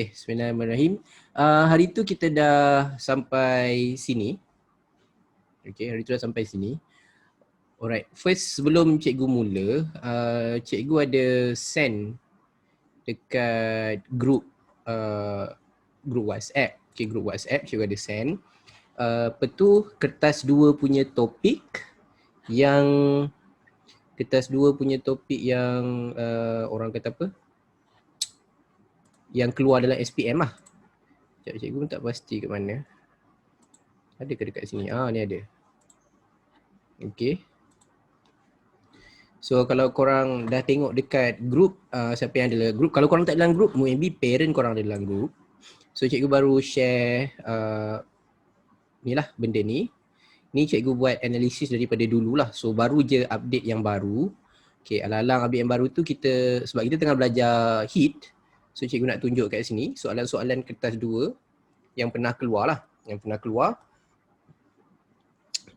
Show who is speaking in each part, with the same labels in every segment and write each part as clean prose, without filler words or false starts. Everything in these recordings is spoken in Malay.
Speaker 1: Okay, bismillahirrahmanirrahim. Hari tu kita dah sampai sini. Okay, hari tu dah sampai sini. Alright, first sebelum cikgu mula, cikgu ada send dekat group group WhatsApp. Okay, group WhatsApp cikgu ada send. Apa tu kertas 2 punya topik yang orang kata apa? Yang keluar dalam SPM lah. Cikgu pun tak pasti kat mana. Ada ke dekat sini? Ni ada. Okay. So kalau korang dah tengok dekat group, siapa yang ada dalam group. Kalau korang tak dalam group, maybe parent korang ada dalam group. So cikgu baru share ni lah benda ni. Ni cikgu buat analisis daripada dulu lah. So baru je update yang baru. Okay, alang-alang update yang baru tu kita, sebab kita tengah belajar HIT. So cikgu nak tunjuk kat sini soalan-soalan kertas 2 yang pernah keluar lah. Yang pernah keluar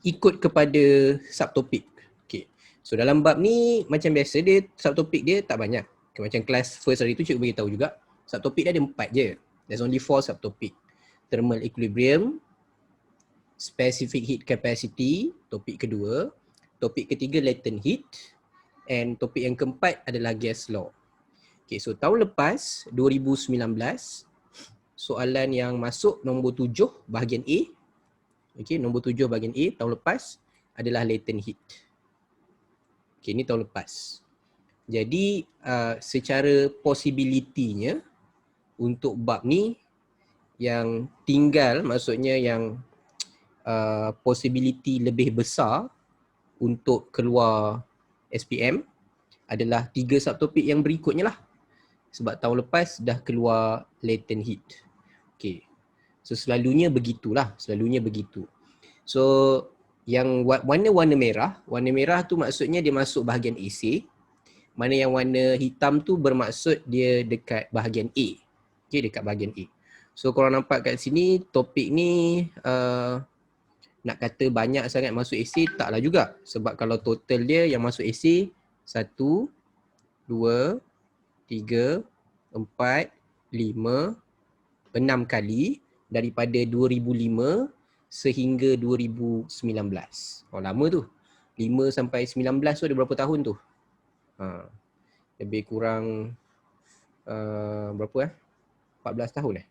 Speaker 1: ikut kepada subtopik. Okay. So dalam bab ni macam biasa dia subtopik dia tak banyak. Okay, macam kelas first hari tu cikgu beritahu juga. Subtopik dia ada 4 je. There's only 4 subtopik. Thermal equilibrium, specific heat capacity, topik kedua. Topik ketiga latent heat. And topik yang keempat adalah gas law. Okay, so tahun lepas 2019 soalan yang masuk nombor 7 bahagian A. Okay, nombor 7 bahagian A tahun lepas adalah latent heat. Okay, ni tahun lepas. Jadi secara possibility-nya untuk bab ni yang tinggal, maksudnya yang possibility lebih besar untuk keluar SPM adalah 3 subtopik yang berikutnya lah. Sebab tahun lepas dah keluar latent heat. Okay. So selalunya begitulah, selalunya begitu. So yang warna-warna merah tu maksudnya dia masuk bahagian AC. Mana yang warna hitam tu bermaksud dia dekat bahagian A. Okay, dekat bahagian A. So korang nampak kat sini topik ni nak kata banyak sangat masuk AC, taklah juga. Sebab kalau total dia yang masuk AC 1, 2, 3, 4, 5, 6 kali daripada 2005 sehingga 2019. Lama tu. 5 sampai 19 tu ada berapa tahun tu? Lebih kurang berapa 14 tahun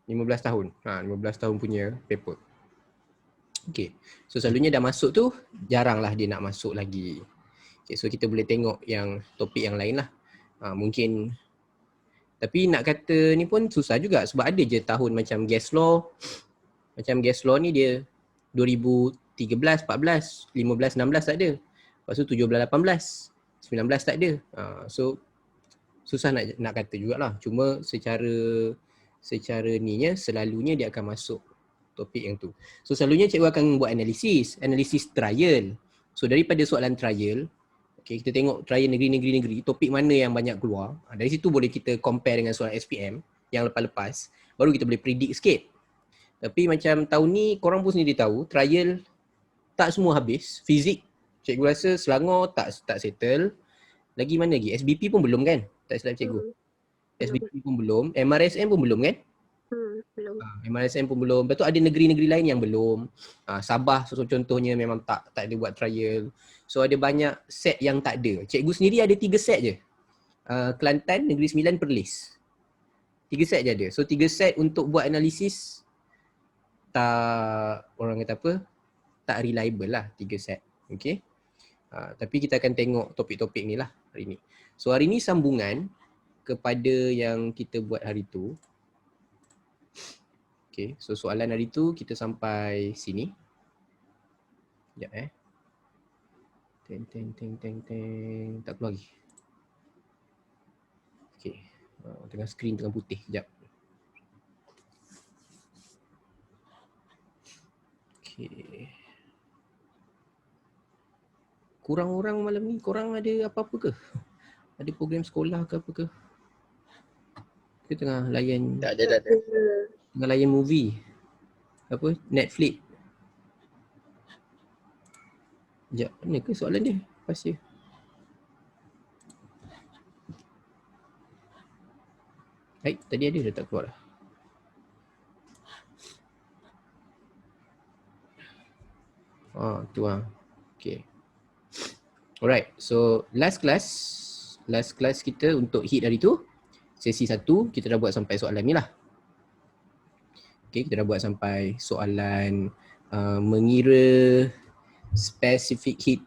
Speaker 1: 15 tahun. 15 tahun punya paper. Okay. So selalunya dah masuk tu, jaranglah dia nak masuk lagi. Okay, so kita boleh tengok yang topik yang lain lah. Mungkin, tapi nak kata ni pun susah juga sebab ada je tahun macam gas law. Macam gas law ni dia 2013, 14, 15, 16 tak ada. Lepas tu 17, 18, 19 tak ada. So susah nak kata jugalah. Cuma secara ninya selalunya dia akan masuk topik yang tu. So selalunya cikgu akan buat analisis trial. So daripada soalan trial, okay, kita tengok trial negeri, topik mana yang banyak keluar. Dari situ boleh kita compare dengan soalan SPM yang lepas-lepas. Baru kita boleh predict sikit. Tapi macam tahun ni korang pun sendiri tahu, trial tak semua habis. Fizik, cikgu rasa Selangor tak settle. Lagi mana lagi? SBP pun belum kan? Tak silap cikgu. SBP pun belum. MRSM pun belum kan?
Speaker 2: Belum.
Speaker 1: MRSM pun belum. Lepas tu ada negeri-negeri lain yang belum. Sabah contohnya memang tak ada buat trial. So ada banyak set yang tak ada. Cikgu sendiri ada 3 set je. Kelantan, Negeri Sembilan, Perlis. 3 set je ada. So 3 set untuk buat analisis tak, orang kata apa, tak reliable lah 3 set. Okay. Tapi kita akan tengok topik-topik ni lah hari ni. So hari ni sambungan kepada yang kita buat hari tu. Okay, so soalan hari tu kita sampai sini. Sekejap Teng. Tak keluar lagi. Okay, tengah skrin tengah putih. Sekejap. Okay. Kurang orang malam ni, korang ada apa-apa ke? Ada program sekolah ke apa ke? Kita tengah layan,
Speaker 3: Tak ada.
Speaker 1: tengah layan movie. Apa? Netflix. Sekejap, mana ke soalan dia? Pas dia. Tadi ada dah tak keluar dah. Tu lah. Okay. Alright, so last class kita untuk hit hari tu, sesi 1 kita dah buat sampai soalan ni lah. Okay, kita dah buat sampai soalan mengira specific heat,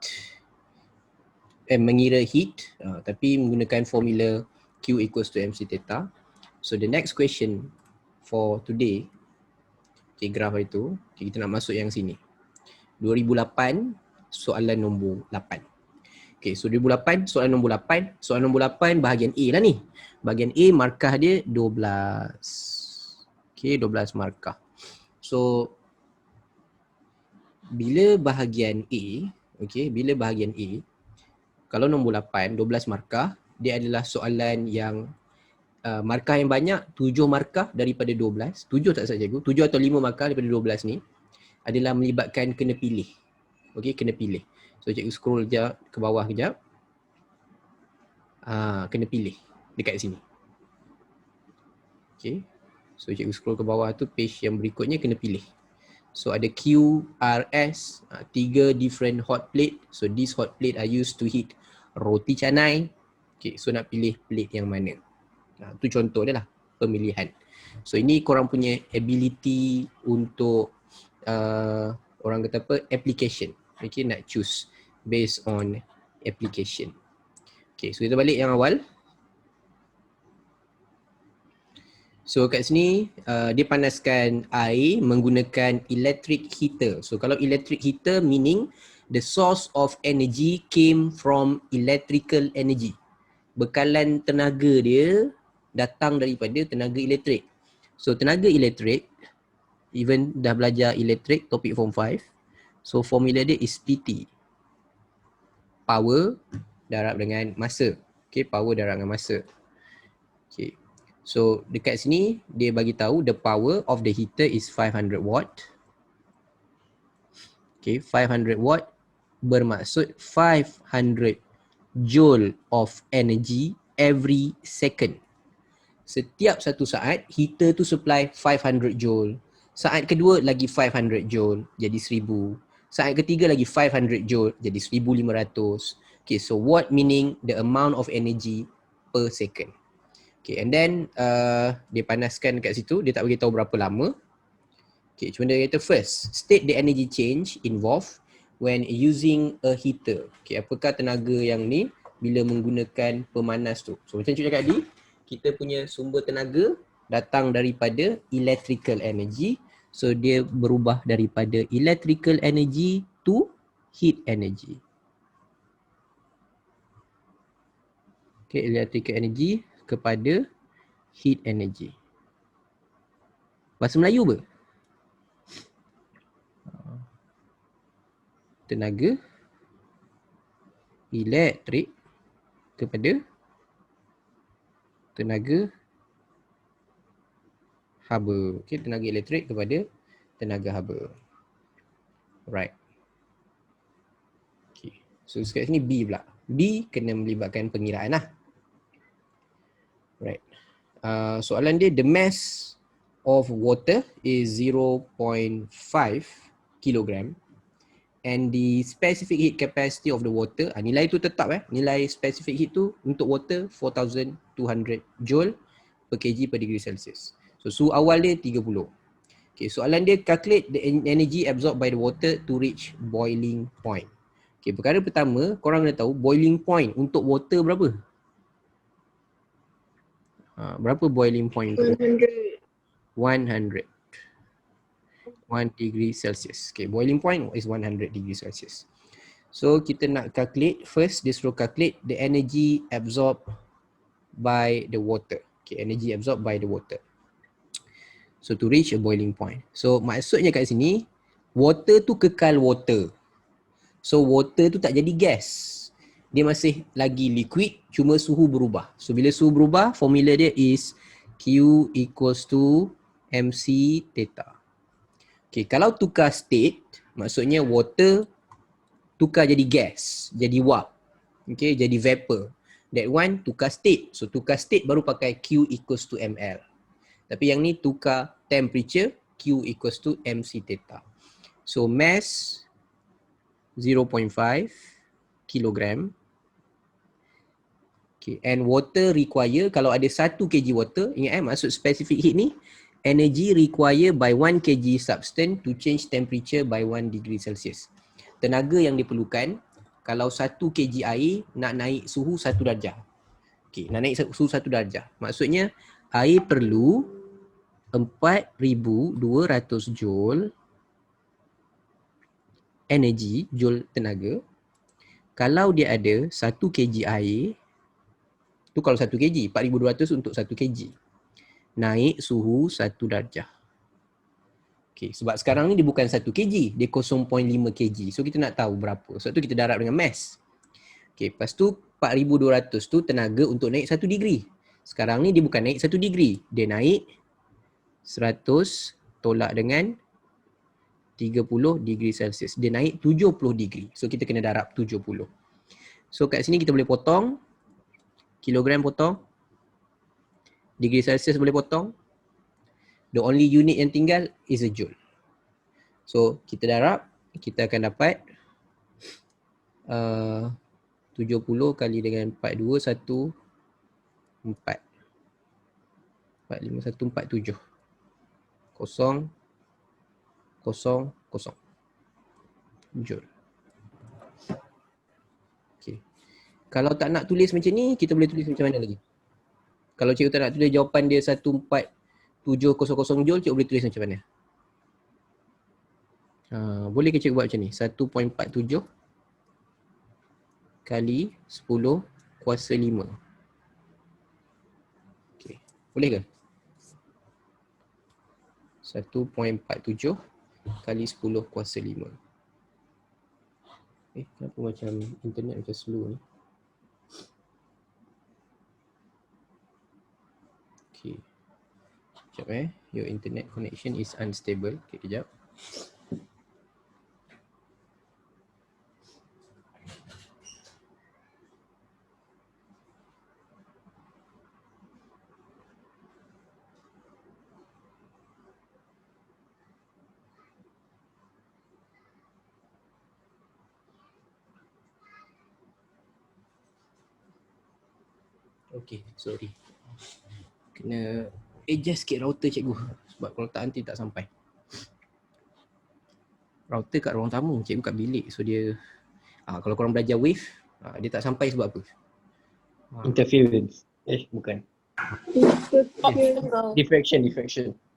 Speaker 1: mengira heat tapi menggunakan formula Q equals to MC theta. So the next question for today, okay, graf hari tu, okay, kita nak masuk yang sini. 2008 soalan nombor 8. Okay, so 2008 soalan nombor 8. Soalan nombor 8 bahagian A lah ni. Bahagian A markah dia 12. Okay, 12 markah. So bila bahagian A, okay, bila bahagian A, kalau nombor 8, 12 markah, dia adalah soalan yang markah yang banyak, 7 markah daripada 12. 7 tak saja cikgu, 7 atau 5 markah daripada 12 ni adalah melibatkan kena pilih. Okay, kena pilih. So cikgu scroll je ke bawah kejap. Kena pilih dekat sini. Okay. So cikgu scroll ke bawah tu, page yang berikutnya kena pilih. So ada QRS, 3 different hot plate. So this hot plate are used to heat roti canai. Okay, so nak pilih plate yang mana? Tu contoh dia lah, pemilihan. So ini korang punya ability untuk orang kata apa, application. Okay, nak choose based on application. Okay, so kita balik yang awal. So kat sini dia panaskan air menggunakan electric heater. So kalau electric heater meaning the source of energy came from electrical energy. Bekalan tenaga dia datang daripada tenaga elektrik. So tenaga elektrik, even dah belajar elektrik topik form 5. So formula dia is PT. Power darab dengan masa. Okay, power darab dengan masa. Okay. So dekat sini dia bagi tahu the power of the heater is 500 watt. Okay, 500 watt bermaksud 500 joule of energy every second. Setiap satu saat heater tu supply 500 joule. Saat kedua lagi 500 joule, jadi 1000. Saat ketiga lagi 500 joule, jadi 1500. Okay, so watt meaning the amount of energy per second. Okay, and then dia panaskan kat situ, dia tak beritahu berapa lama. Okay, cuma dia kata first, state the energy change involved when using a heater. Okay, apakah tenaga yang ni bila menggunakan pemanas tu. So macam cikgu cakap tadi, kita punya sumber tenaga datang daripada electrical energy. So dia berubah daripada electrical energy to heat energy. Okay, electrical energy kepada heat energy. Bahasa Melayu apa? Tenaga elektrik kepada tenaga haba. Okay, tenaga elektrik kepada tenaga haba. Right. Okay. So sekarang sini B pula. B kena melibatkan pengiraan lah. Right. Soalan dia, the mass of water is 0.5 kilogram and the specific heat capacity of the water, nilai tu tetap nilai specific heat tu untuk water 4200 joule per kg per degree Celsius. So suhu awal dia 30. Okay, soalan dia, calculate the energy absorbed by the water to reach boiling point. Okay, perkara pertama, korang kena tahu boiling point untuk water berapa? Berapa boiling point?
Speaker 2: 100.
Speaker 1: 100 degree Celsius. Okay, boiling point is 100 degree Celsius. So kita nak calculate, first dia suruh calculate the energy absorbed by the water. Okay, energy absorbed by the water. So to reach a boiling point. So maksudnya kat sini, water tu kekal water. So water tu tak jadi gas. Dia masih lagi liquid, cuma suhu berubah. So bila suhu berubah, formula dia is Q equals to MC theta. Okay, kalau tukar state, maksudnya water tukar jadi gas, jadi wap. Okay, jadi vapor. That one tukar state. So tukar state baru pakai Q equals to ml. Tapi yang ni tukar temperature, Q equals to mc theta. So mass 0.5 kilogram. Okay. And water require, kalau ada 1 kg water, ingat maksud specific heat ni, energy required by 1 kg substance to change temperature by 1 degree Celsius. Tenaga yang diperlukan kalau 1 kg air nak naik suhu 1 darjah. Okay, nak naik suhu 1 darjah. Maksudnya air perlu 4,200 joule energi, joule tenaga. Kalau dia ada 1 kg air, tu kalau 1 kg, 4,200 untuk 1 kg. Naik suhu 1 darjah. Okay, sebab sekarang ni dia bukan 1 kg, dia 0.5 kg. So kita nak tahu berapa. Sebab tu kita darab dengan mass. Okay, lepas tu 4,200 tu tenaga untuk naik 1 degree. Sekarang ni dia bukan naik 1 degree, dia naik 100 tolak dengan 30 degree Celsius. Dia naik 70 degree. So kita kena darab 70. So kat sini kita boleh potong. Kilogram potong. Degree Celsius boleh potong. The only unit yang tinggal is a joule. So kita darab, kita akan dapat 70 kali dengan 4,214. 4,5,1,4,7. 0, 0, 0. Joule. Okay. Kalau tak nak tulis macam ni, kita boleh tulis macam mana lagi? Kalau cikgu tak nak tulis jawapan dia 14,700 joule, cikgu boleh tulis macam mana? Boleh ke cikgu buat macam ni? 1.47 kali 10 kuasa 5. Okay. Boleh ke? 1.47 kali 10 kuasa 5. Kenapa macam internet macam slow ni? Okay. Sekejap your internet connection is unstable. Okay, kejap. Okay, sorry. Kena adjust sikit router cikgu. Sebab kalau tak nanti tak sampai. Router kat ruang tamu, cikgu kat bilik. So dia, kalau korang belajar wave, dia tak sampai sebab apa?
Speaker 2: Interference. Bukan. Diffraction.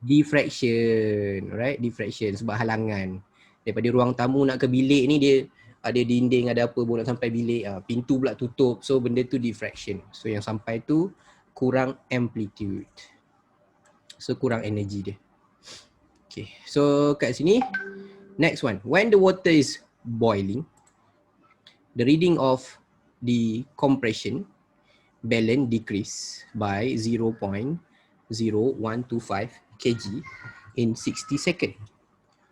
Speaker 1: Diffraction, right? Diffraction sebab halangan. Daripada ruang tamu nak ke bilik ni dia ada dinding, ada apa pun nak sampai bilik, pintu pula tutup. So benda tu diffraction. So yang sampai tu kurang amplitude. So kurang energi dia. Okay, so kat sini next one. When the water is boiling, the reading of the compression balance decrease by 0.0125 kg in 60 second.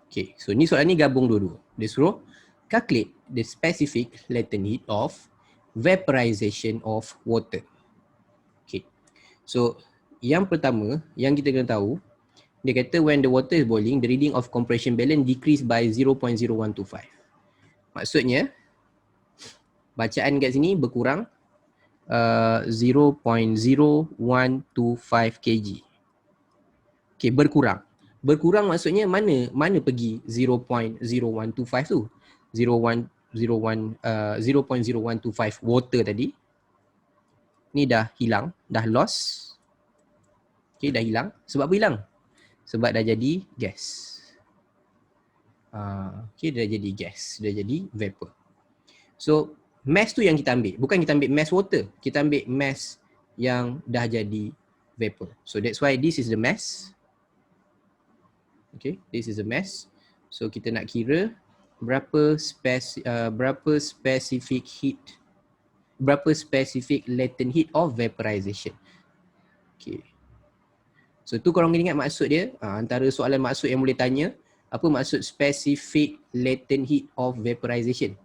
Speaker 1: Okay, so ni soalan ni gabung dua-dua. Dia suruh calculate the specific latent heat of vaporization of water. Okay, so yang pertama yang kita kena tahu, dia kata when the water is boiling, the reading of compression balance decrease by 0.0125. Maksudnya bacaan kat sini berkurang 0.0125 kg. Okay, berkurang. Berkurang maksudnya mana pergi 0.0125 tu? 0.0125 water tadi. Ni dah hilang, dah loss. Okay, dah hilang. Sebab apa hilang? Sebab dah jadi gas. Okay, dah jadi gas, dah jadi vapor. So mass tu yang kita ambil, bukan kita ambil mass water, kita ambil mass yang dah jadi vapor. So that's why this is the mass. Okay, this is the mass. So kita nak kira berapa specific latent heat of vaporization. Okay. So tu korang kena ingat maksud dia. Antara soalan maksud yang boleh tanya, apa maksud specific latent heat of vaporization?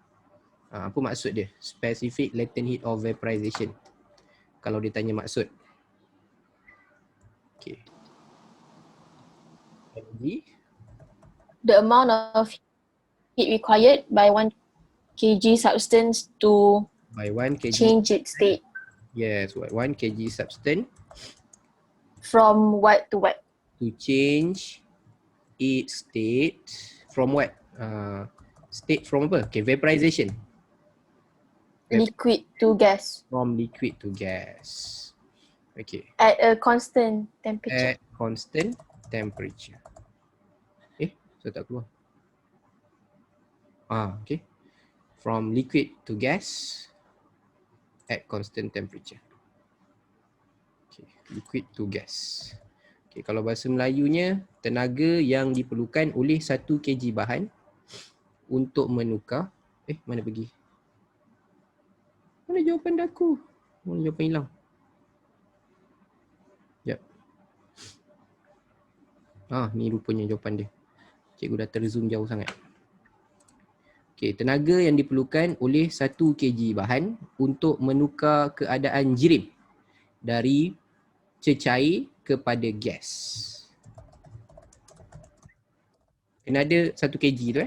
Speaker 1: Apa maksud dia? Specific latent heat of vaporization. kalau dia tanya maksud. Okay. Energy.
Speaker 2: The amount of heat required by 1 kg substance to
Speaker 1: By 1 kg.
Speaker 2: change its state.
Speaker 1: Yes, 1 kg substance.
Speaker 2: From what to what?
Speaker 1: To change its state from what? State from apa? Okay, vaporization.
Speaker 2: Liquid to gas.
Speaker 1: From liquid to gas. Okay.
Speaker 2: At a constant temperature.
Speaker 1: At constant temperature. So tak keluar. Okay. From liquid to gas at constant temperature. Okay. Liquid to gas. Okay. Kalau bahasa Melayunya, tenaga yang diperlukan oleh 1 kg bahan untuk menukar. Mana pergi? Mana jawapan aku? Mana jawapan hilang? Sekejap. Ni rupanya jawapan dia. Cikgu dah terzoom jauh sangat. Okay, tenaga yang diperlukan oleh 1 kg bahan untuk menukar keadaan jirim dari cecair kepada gas. Kena ada 1 kg tu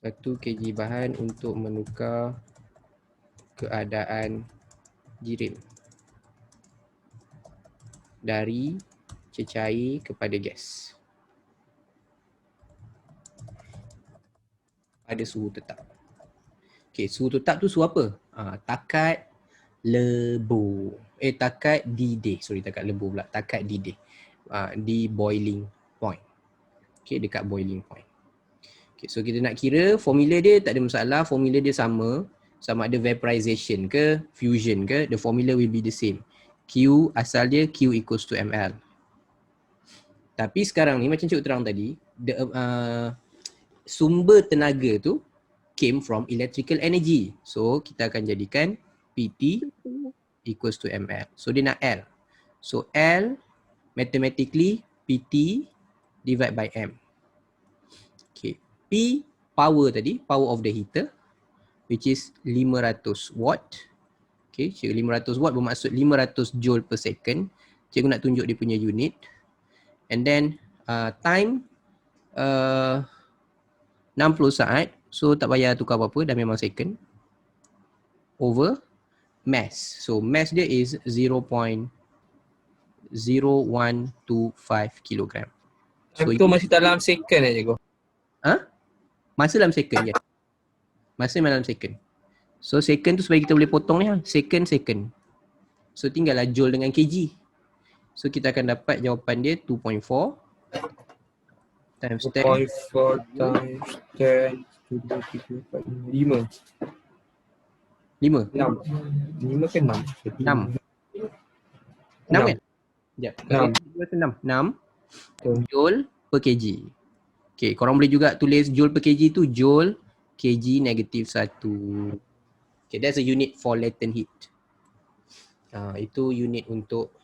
Speaker 1: 1 kg bahan untuk menukar keadaan jirim dari cecair kepada gas pada suhu tetap. Okay, suhu tetap tu suhu apa? Takat lebur. Takat didih. Takat lebur pula. Takat didih. Di boiling point. Okay, dekat boiling point. Okay, so kita nak kira formula dia tak ada masalah. Formula dia sama. Sama ada vaporization ke, fusion ke, the formula will be the same. Q asal dia Q equals to ml. Tapi sekarang ni macam cikgu terang tadi, sumber tenaga tu came from electrical energy. So kita akan jadikan PT equals to ml. So dia nak L. So L mathematically PT divide by M. Okay. P power tadi, power of the heater, which is 500 watt. Okay, 500 watt bermaksud 500 joule per second. Cikgu nak tunjuk dia punya unit. And then time 60 saat. So tak payah tukar apa-apa, dah memang second. Over mass. So mass dia is 0.0125 kilogram.
Speaker 3: So itu masih dalam second cikgu.
Speaker 1: Masa dalam second, ya. Masa dalam second. So second tu supaya kita boleh potong ni, second. So tinggallah joule dengan kg. So kita akan dapat jawapan dia 2.4 times 10.
Speaker 3: 2.4 times 10 5
Speaker 1: 5
Speaker 3: ke 6?
Speaker 1: 6 kan? Sekejap. 6 joule per kg. Okay, korang boleh juga tulis joule per kg tu joule kg negative 1. Okay, that's a unit for latent heat. Itu unit untuk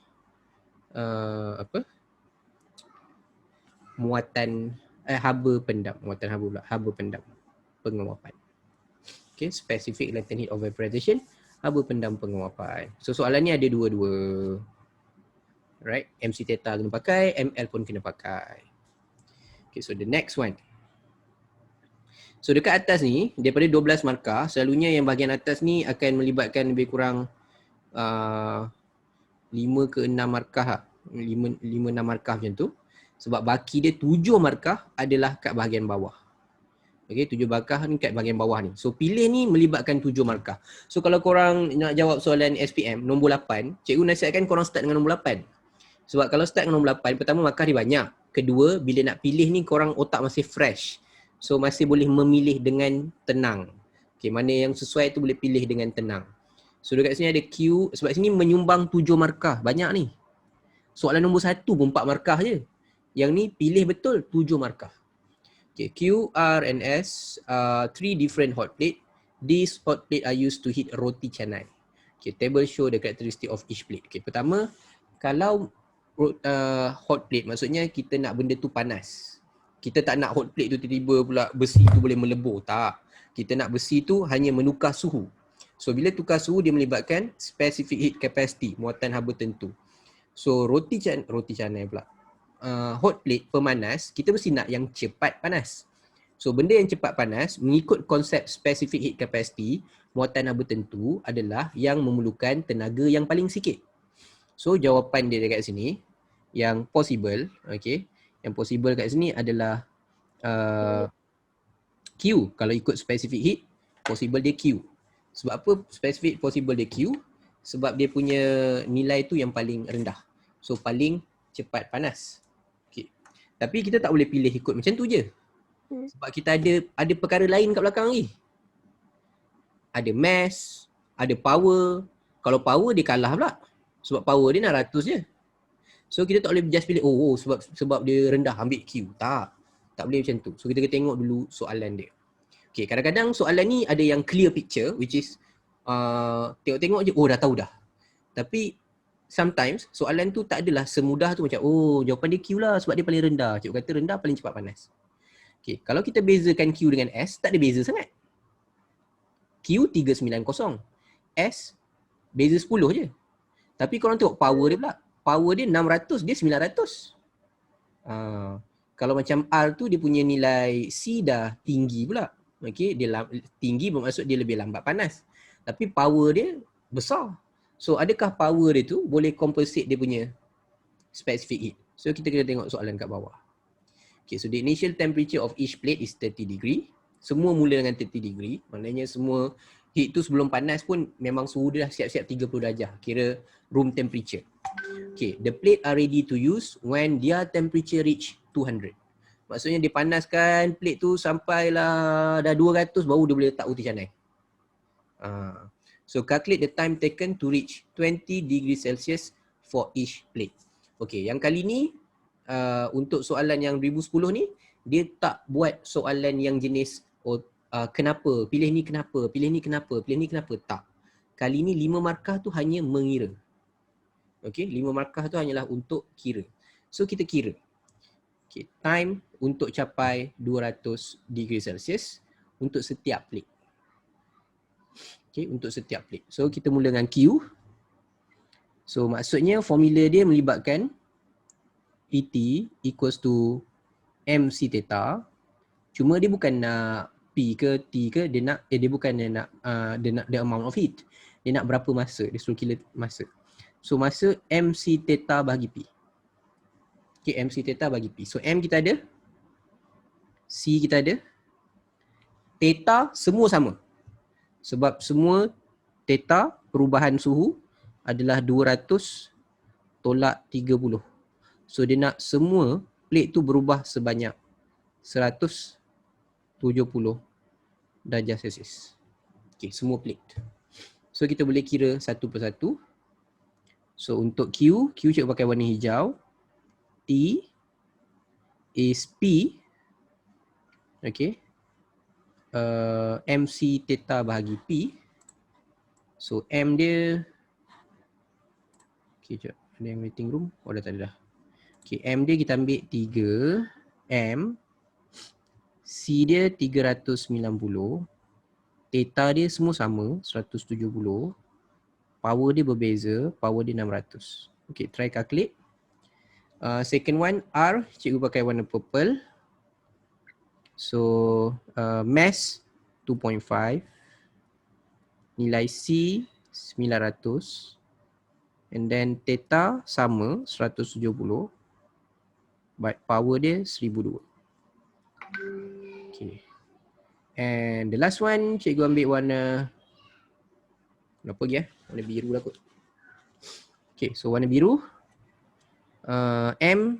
Speaker 1: muatan haba pendam. Haba pendam penguapan. Okay, specific latent heat of vaporization, haba pendam penguapan. So soalan ni ada dua-dua. Right, MC theta kena pakai, ML pun kena pakai. Okay, so the next one. So dekat atas ni, daripada 12 markah, selalunya yang bahagian atas ni akan melibatkan lebih kurang 5 ke 6 markah 5-6 markah macam tu. Sebab baki dia 7 markah adalah kat bahagian bawah. Okay, 7 markah ni kat bahagian bawah ni. So pilih ni melibatkan 7 markah. So kalau korang nak jawab soalan SPM nombor 8, cikgu nasihatkan korang start dengan nombor 8. Sebab kalau start dengan nombor 8, pertama markah dia banyak. Kedua, bila nak pilih ni korang otak masih fresh. So masih boleh memilih dengan tenang. Okay, mana yang sesuai tu boleh pilih dengan tenang. So dekat sini ada Q, sebab sini menyumbang 7 markah. Banyak ni. Soalan nombor 1 pun 4 markah je. Yang ni pilih betul 7 markah. Okay, Q, R and S are 3 different hot plate. These hot plate are used to heat roti canai. Okay, table show the characteristic of each plate. Okay, pertama, kalau hot plate maksudnya kita nak benda tu panas. Kita tak nak hot plate tu tiba-tiba pula besi tu boleh melebur. Tak. Kita nak besi tu hanya menukar suhu. So bila tukar suhu dia melibatkan specific heat capacity, muatan haba tentu. So roti canai pula. Hot plate pemanas, kita mesti nak yang cepat panas. So benda yang cepat panas mengikut konsep specific heat capacity, muatan haba tentu adalah yang memerlukan tenaga yang paling sikit. So jawapan dia dekat sini yang possible, okay, yang possible kat sini adalah Q. Kalau ikut specific heat, possible dia Q. Sebab apa specific possible dia Q? Sebab dia punya nilai tu yang paling rendah. So paling cepat panas. Okay. Tapi kita tak boleh pilih ikut macam tu je. Sebab kita ada perkara lain kat belakang lagi. Ada mass, ada power. Kalau power dia kalah pula. Sebab power dia 600 je. So kita tak boleh just pilih sebab dia rendah ambil Q. Tak boleh macam tu. So kita kena tengok dulu soalan dia. Okay, kadang-kadang soalan ni ada yang clear picture which is tengok-tengok je, dah tahu dah. Tapi sometimes soalan tu tak adalah semudah tu macam jawapan dia Q lah sebab dia paling rendah. Cikgu kata rendah paling cepat panas. Okay, kalau kita bezakan Q dengan S, tak ada beza sangat. Q 390, S beza 10 je. Tapi korang tengok power dia pula. Power dia 600, dia 900. Kalau macam R tu dia punya nilai C dah tinggi pula. Okay, dia tinggi bermaksud dia lebih lambat panas. Tapi power dia besar. So adakah power dia tu boleh compensate dia punya specific heat? So kita kena tengok soalan kat bawah. Okay, so the initial temperature of each plate is 30 degree. Semua mula dengan 30 degree. Maknanya semua heat tu sebelum panas pun memang suhu dia dah siap-siap 30 darjah. Kira room temperature. Okay, the plate are ready to use when their temperature reach 200. Maksudnya dia panaskan plate tu sampailah dah 200 baru dia boleh letak roti canai. So calculate the time taken to reach 20 degrees Celsius for each plate. Okay, yang kali ni untuk soalan yang 2010 ni dia tak buat soalan yang jenis kenapa, pilih ni kenapa, pilih ni kenapa, pilih ni kenapa, tak. Kali ni 5 markah tu hanya mengira. Okay, 5 markah tu hanyalah untuk kira. So kita kira. Okay, time untuk capai 200 degree Celsius untuk setiap plate. Okay, untuk setiap plate. So kita mula dengan Q. So maksudnya formula dia melibatkan PT equals to MC theta. Cuma dia bukan nak P ke T ke, dia bukan nak the amount of heat. Dia nak berapa masa, dia suruh kira masa. So masa MC theta bahagi P. Okay, MC theta bagi P. So M kita ada, C kita ada, theta semua sama. Sebab semua theta perubahan suhu adalah 200 tolak 30. So dia nak semua plate tu berubah sebanyak 170 darjah Celsius. Okay, semua plate. So kita boleh kira satu persatu. So untuk Q cikgu pakai warna hijau. T is P, okay, MC theta bahagi P. So M dia, okay, sekejap, ada yang waiting room? Dah tak ada dah. Okay, M dia kita ambil 3 M, C dia 390, theta dia semua sama 170, power dia berbeza, power dia 600. Okay, try calculate. Second one, R, cikgu pakai warna purple. So, mass 2.5. Nilai C 900. And then theta sama 170. But power dia 1002. Okay. And the last one, cikgu ambil warna, apa lagi warna biru lah kot. Okay, so warna biru. M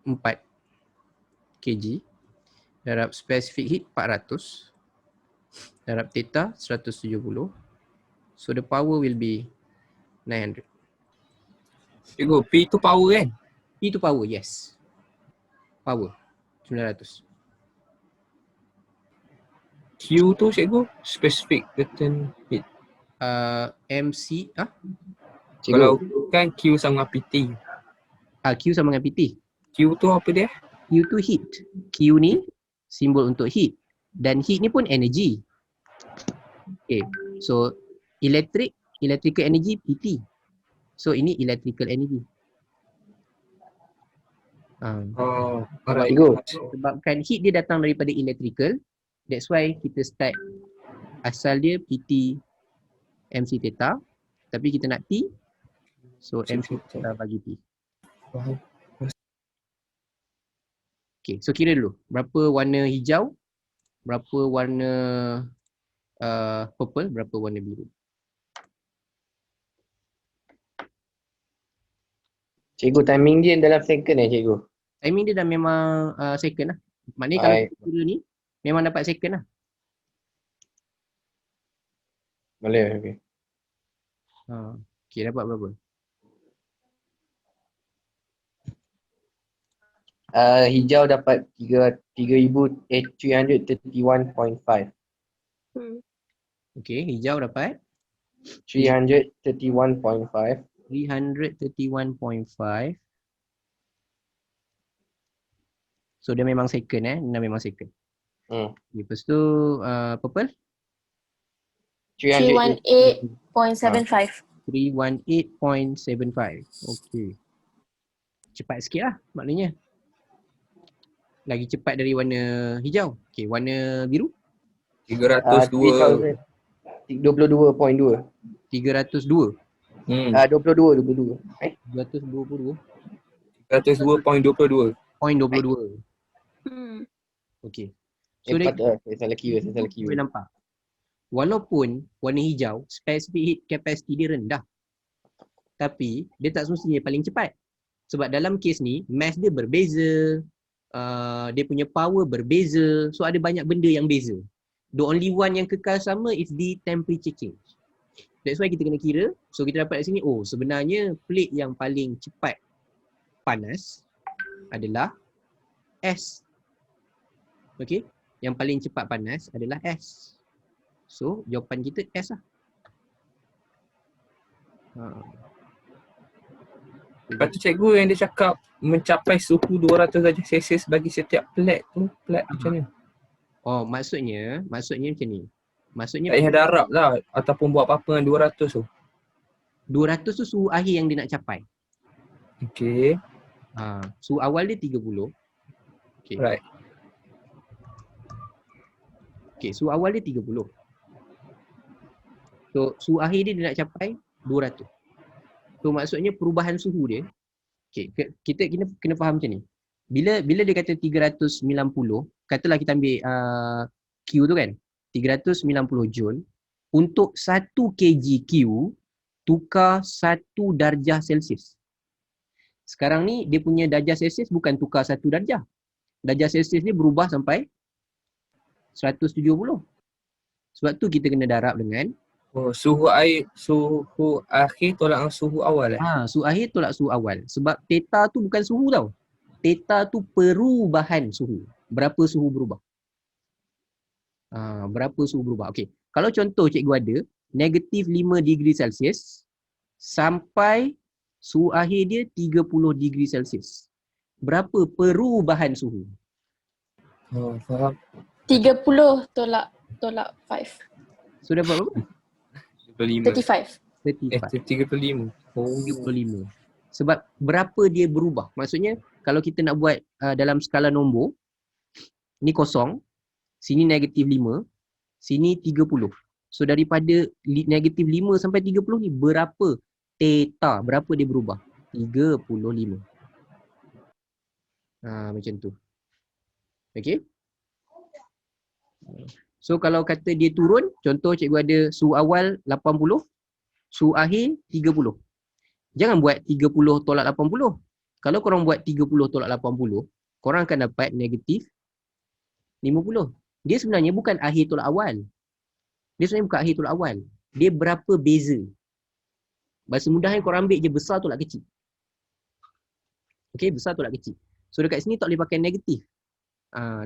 Speaker 1: 4 kg, darab specific heat 400, darab theta 170. So the power will be 900.
Speaker 3: Cikgu, P tu power kan?
Speaker 1: P tu power, yes. Power 900.
Speaker 3: Q tu cikgu, specific latent heat.
Speaker 1: MC
Speaker 3: Cikgu. Kalau kan Q sama PT.
Speaker 1: Q sama dengan PT.
Speaker 3: Q tu apa dia?
Speaker 1: Q tu heat. Q ni simbol untuk heat. dan heat ni pun energy. Okay, so electrical energy PT. So ini electrical energy.
Speaker 3: Oh, alright.
Speaker 4: Cikgu,
Speaker 1: Sebabkan heat dia datang daripada electrical, that's why kita start asal dia PT MC theta, tapi kita nak T, so MC theta bagi T.
Speaker 3: Faham.
Speaker 1: Okay, so kira dulu berapa warna hijau, berapa warna purple, berapa warna biru.
Speaker 4: cikgu timing dia dalam second cikgu.
Speaker 1: Timing dia dah memang second lah. Maknanya kalau
Speaker 4: Baik.
Speaker 1: kita kira ni memang dapat second lah.
Speaker 4: Boleh, okey.
Speaker 1: Okay, dapat berapa?
Speaker 4: Hijau dapat 331.5.
Speaker 1: Okay, hijau dapat
Speaker 4: 331.5.
Speaker 1: 331.5. So dia memang second Dia memang second. Lepas tu purple
Speaker 2: 318.75.
Speaker 1: 318.75. Okay. Cepat sikit lah maknanya. Lagi cepat dari warna hijau. Okay, warna biru
Speaker 3: 302.
Speaker 4: 22.2.
Speaker 1: 302.
Speaker 4: 22.
Speaker 1: 222.
Speaker 3: 302.22.
Speaker 1: 0.22. Okay. So dia
Speaker 4: Salah kira.
Speaker 1: boleh nampak. Walaupun warna hijau, specific heat capacity dia rendah. Tapi dia tak semestinya paling cepat. Sebab dalam kes ni, mass dia berbeza, dia punya power berbeza. So ada banyak benda yang beza. The only one yang kekal sama is the temperature change. That's why kita kena kira. So kita dapat kat sini, oh sebenarnya plate yang paling cepat panas adalah S. Okay. Yang paling cepat panas adalah S. So jawapan kita S lah.
Speaker 3: Lepas tu cikgu yang dia cakap mencapai suhu 200 darjah Celsius bagi setiap plat tu, plat macam mana?
Speaker 1: Oh, maksudnya macam ni. Maksudnya
Speaker 3: Tak payah darab lah ataupun buat apa-apa dengan 200 tu.
Speaker 1: 200 tu suhu akhir yang dia nak capai.
Speaker 3: Okay.
Speaker 1: Suhu awal dia 30. Okay.
Speaker 3: Right.
Speaker 1: Okay, suhu awal dia 30. So, suhu akhir dia nak capai 200. So, maksudnya perubahan suhu dia, okay, kita kena faham macam ni. Bila dia kata 390, katalah kita ambil Q tu kan, 390 Joule, untuk 1 kg Q, tukar 1 darjah Celsius. Sekarang ni, dia punya darjah Celsius bukan tukar 1 darjah. Darjah Celsius ni berubah sampai 170. Sebab tu kita kena darab dengan
Speaker 3: Suhu akhir tolak dengan suhu awal
Speaker 1: suhu akhir tolak suhu awal. Sebab theta tu bukan suhu tau. Theta tu perubahan suhu. Berapa suhu berubah? Berapa suhu berubah? Okey. Kalau contoh cikgu ada negatif 5 degree Celsius sampai suhu akhir dia 30 degree Celsius. Berapa perubahan suhu?
Speaker 3: Faham.
Speaker 2: 30 tolak 5.
Speaker 1: So dapat berapa?
Speaker 2: 35.
Speaker 3: 35.
Speaker 1: 35. Sebab berapa dia berubah. Maksudnya kalau kita nak buat dalam skala nombor, ni kosong, sini negatif 5, sini 30. So daripada negatif 5 sampai 30 ni berapa theta, berapa dia berubah? 35. Macam tu. Okay. So kalau kata dia turun, contoh cikgu ada suhu awal 80, suhu akhir 30. Jangan buat 30 tolak 80. Kalau korang buat 30 tolak 80, korang akan dapat negatif 50. Dia sebenarnya bukan akhir tolak awal. Dia sebenarnya bukan akhir tolak awal. Dia berapa beza. Bahasa mudahnya korang ambil je besar tolak kecil. Okay, besar tolak kecil. So dekat sini tak boleh pakai negatif.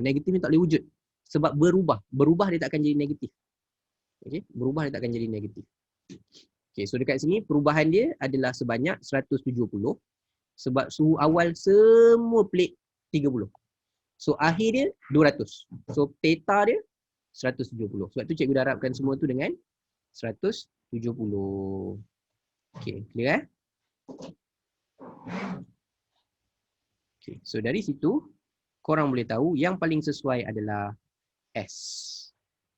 Speaker 1: Negatif ni tak boleh wujud. Sebab berubah. Berubah dia tak akan jadi negatif. Okay, berubah dia tak akan jadi negatif. Okay, so dekat sini perubahan dia adalah sebanyak 170. Sebab suhu awal semua plate 30. So akhir dia 200. So theta dia 170. Sebab tu cikgu darabkan semua tu dengan 170. Okay, clear Okay, so dari situ korang boleh tahu yang paling sesuai adalah S.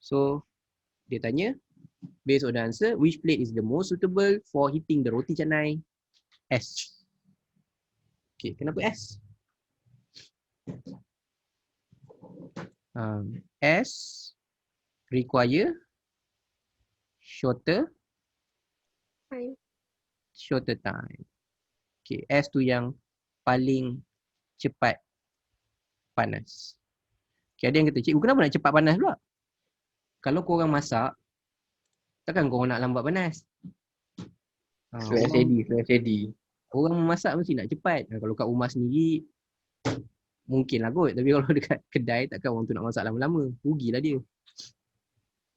Speaker 1: So dia tanya, based on the answer, which plate is the most suitable for heating the roti canai? S. Okay, kenapa S? S require shorter time. Okay, S tu yang paling cepat panas. Okay, ada yang kata, cikgu kenapa nak cepat panas pula? Kalau korang masak, takkan korang nak lambat panas?
Speaker 4: Slow and steady.
Speaker 1: Orang memasak mesti nak cepat. Kalau kat rumah sendiri, mungkin lah kot. Tapi kalau dekat kedai, takkan orang tu nak masak lama-lama. Rugilah dia.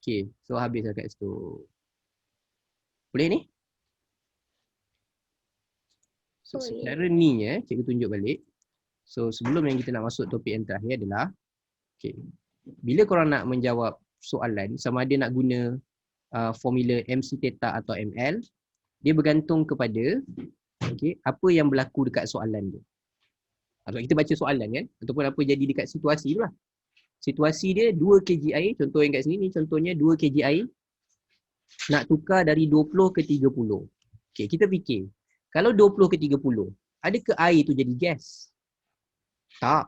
Speaker 1: Okay, so habis lah kat situ. Boleh ni? So, secara ni cikgu tunjuk balik. So sebelum yang kita nak masuk topik yang terakhir adalah, okay, bila korang nak menjawab soalan, sama ada nak guna formula MC theta atau ML, dia bergantung kepada apa yang berlaku dekat soalan tu. Kalau kita baca soalan kan, ataupun apa jadi dekat situasi tu lah. Situasi dia 2 kg air, contoh yang kat sini ni contohnya 2 kg air nak tukar dari 20 ke 30. Okay, kita fikir, kalau 20 ke 30, adakah air tu jadi gas? Tak,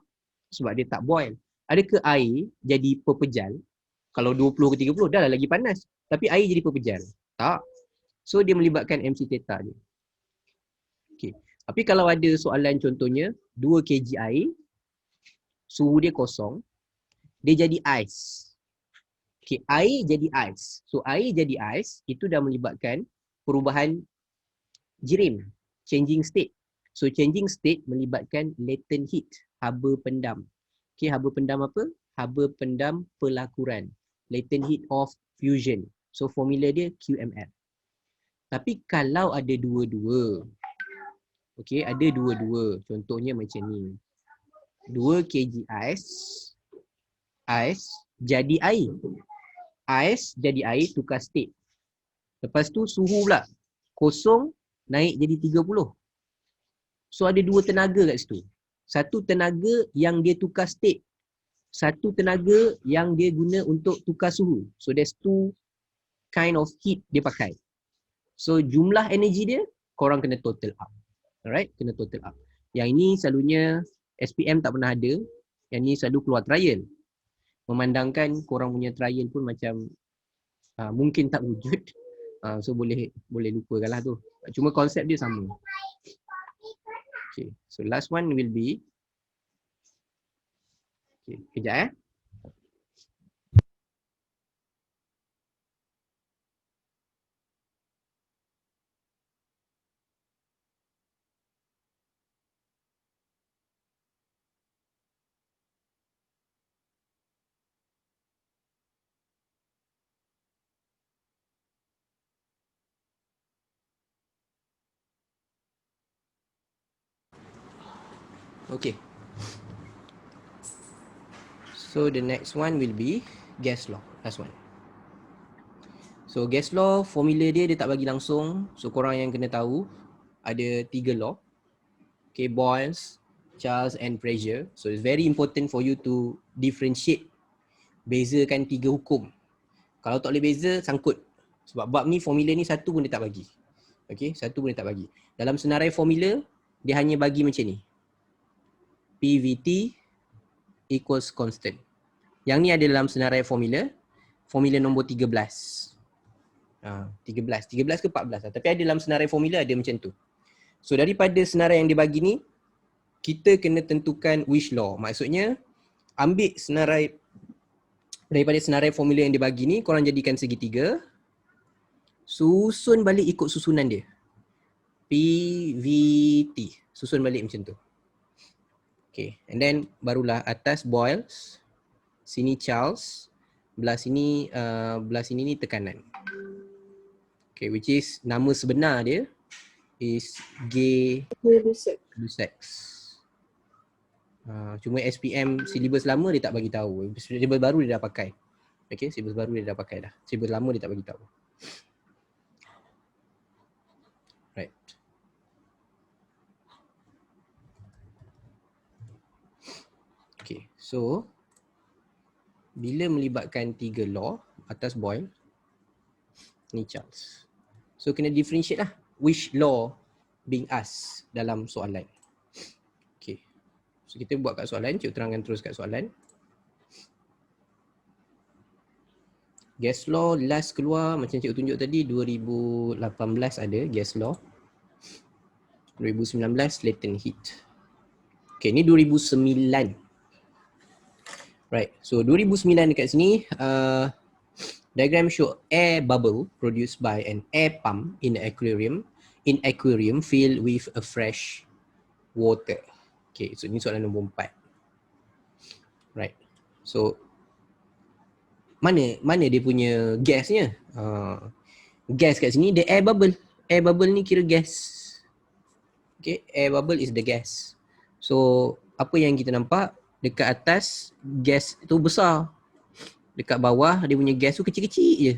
Speaker 1: sebab dia tak boil. Adakah air jadi pepejal? Kalau 20 ke 30 dah lah lagi panas, tapi air jadi pepejal? Tak. So dia melibatkan MC theta je. Okay. Tapi kalau ada soalan contohnya 2 kg air, suhu dia kosong, dia jadi ais. Okay, air jadi ais. So air jadi ais, itu dah melibatkan perubahan jirim, changing state. So changing state melibatkan latent heat, haba pendam. Okay, haba pendam apa? Haba pendam pelakuran. Latent heat of fusion. So formula dia QMF. Tapi kalau ada dua-dua, okay, ada dua-dua. Contohnya macam ni. 2 kg ais jadi air. Ais jadi air, tukar state. Lepas tu suhu pula. Kosong naik jadi 30. So ada dua tenaga kat situ. Satu tenaga yang dia tukar state. Satu tenaga yang dia guna untuk tukar suhu. So there's two kind of heat dia pakai. So jumlah energi dia, korang kena total up. Alright, kena total up. Yang ini selalunya SPM tak pernah ada. Yang ni selalu keluar trial. Memandangkan korang punya trial pun macam mungkin tak wujud. So boleh lupakan lah tu. Cuma konsep dia sama. Okay, so last one will be, okay, kejap Okay. So the next one will be gas law. Last one. So gas law, formula dia tak bagi langsung. So korang yang kena tahu ada 3 law. Okay, Boyle's, Charles and pressure. So it's very important for you to differentiate. Bezakan 3 hukum. Kalau tak boleh beza, sangkut. Sebab bab ni formula ni satu pun dia tak bagi. Okay, satu pun dia tak bagi. Dalam senarai formula, dia hanya bagi macam ni. PVT equals constant. Yang ni ada dalam senarai formula. Formula nombor 13. 13 ke 14 lah. Tapi ada dalam senarai formula ada macam tu. So daripada senarai yang dia bagi ni, kita kena tentukan which law. Maksudnya, ambil senarai, daripada senarai formula yang dia bagi ni, korang jadikan segitiga. Susun balik ikut susunan dia. PVT. Susun balik macam tu. Okay, and then barulah atas Boyle's, sini Charles, belah sini ni tekanan. Okay, which is nama sebenar dia is Gay-Lussac. Cuma SPM silibus lama dia tak bagi tahu. Silibus baru dia dah pakai. Okay, syllabus baru dia dah pakai dah. Syllabus lama dia tak bagi tahu. Right. Okay, so bila melibatkan 3 law atas Boyle, ni Charles. So kena differentiate lah which law being asked dalam soalan. Okay, so kita buat kat soalan, cikgu terangkan terus kat soalan. Gas law last keluar macam cikgu tunjuk tadi 2018 ada gas law. 2019 latent heat. Okay, ni 2009. Right, so 2009 dekat sini diagram show air bubble produced by an air pump in an aquarium filled with a fresh water. Okay, so ni soalan nombor 4. Right, so mana dia punya gasnya? Gas kat sini the air bubble. Air bubble ni kira gas. Okay, air bubble is the gas. So apa yang kita nampak dekat atas gas tu besar. Dekat bawah dia punya gas tu kecil-kecil je.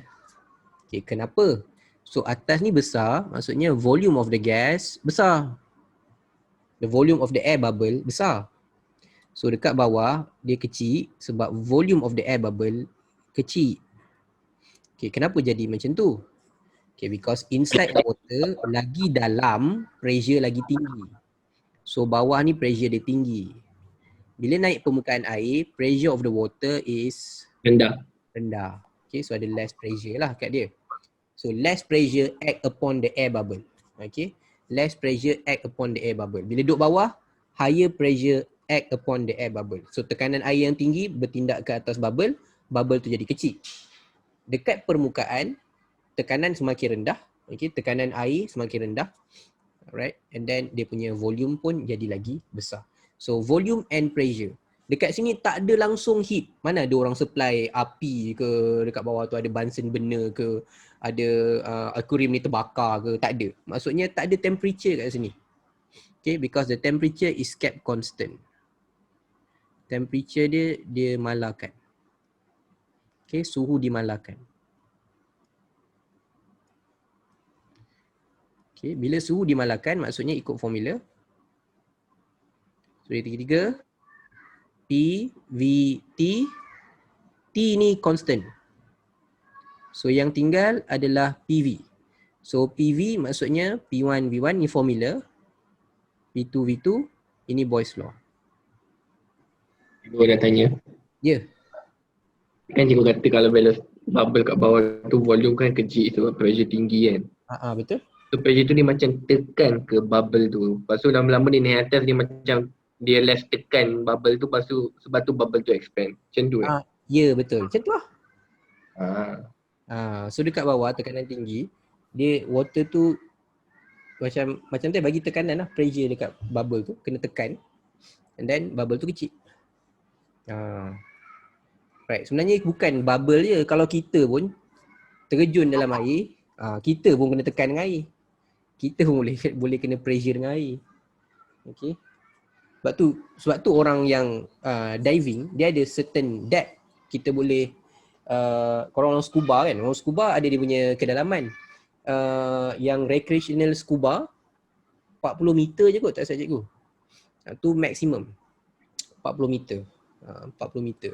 Speaker 1: Okay, kenapa? So atas ni besar, maksudnya volume of the gas besar. The volume of the air bubble besar. So dekat bawah dia kecil sebab volume of the air bubble kecil. Okay, kenapa jadi macam tu? Okay, because inside the water lagi dalam pressure lagi tinggi. So bawah ni pressure dia tinggi. Bila naik permukaan air, pressure of the water is
Speaker 3: Rendah.
Speaker 1: rendah. Okay, so ada less pressure lah kat dia. So less pressure act upon the air bubble. Okay, less pressure act upon the air bubble. Bila duduk bawah, higher pressure act upon the air bubble. So tekanan air yang tinggi bertindak ke atas bubble, bubble tu jadi kecil. Dekat permukaan, tekanan semakin rendah. Okay, tekanan air semakin rendah. Alright, and then dia punya volume pun jadi lagi besar. So volume and pressure. Dekat sini tak ada langsung heat. Mana ada orang supply api ke, dekat bawah tu ada Bunsen burner ke, ada aquarium ni terbakar ke, tak ada. Maksudnya tak ada temperature kat sini. Okay, because the temperature is kept constant. Temperature dia malakan. Okay, suhu dimalakan. Okay, bila suhu dimalakan maksudnya ikut formula. So yang ketiga, P, V, T. T ni constant. So yang tinggal adalah PV. So PV maksudnya P1, V1 ni formula. P2, V2 ini Boyle's law.
Speaker 3: Cikgu dah tanya.
Speaker 1: Ya. Yeah.
Speaker 3: Kan cikgu kata kalau balance bubble kat bawah tu volume kan kecil sebab pressure tinggi kan.
Speaker 1: Betul.
Speaker 3: So pressure tu dia macam tekan ke bubble tu. Lepas tu lama-lama dia naik atas dia macam dia less tekan bubble tu, lepas tu sebab tu bubble tu expand. Macam tu kan?
Speaker 1: Ya, betul. Macam tu lah.
Speaker 3: Ah.
Speaker 1: So dekat bawah tekanan tinggi, dia water tu macam tu bagi tekanan lah, pressure dekat bubble tu kena tekan, and then bubble tu kecil. Right, sebenarnya bukan bubble je, kalau kita pun terjun dalam air, kita pun kena tekan dengan air. Kita pun boleh kena pressure dengan air. Okay. Sebab tu orang yang diving, dia ada certain depth. Kita boleh orang scuba kan, orang scuba ada dia punya kedalaman. Yang recreational scuba 40 meter je kot, tak salah cikgu. Tu maksimum 40 meter. 40 meter.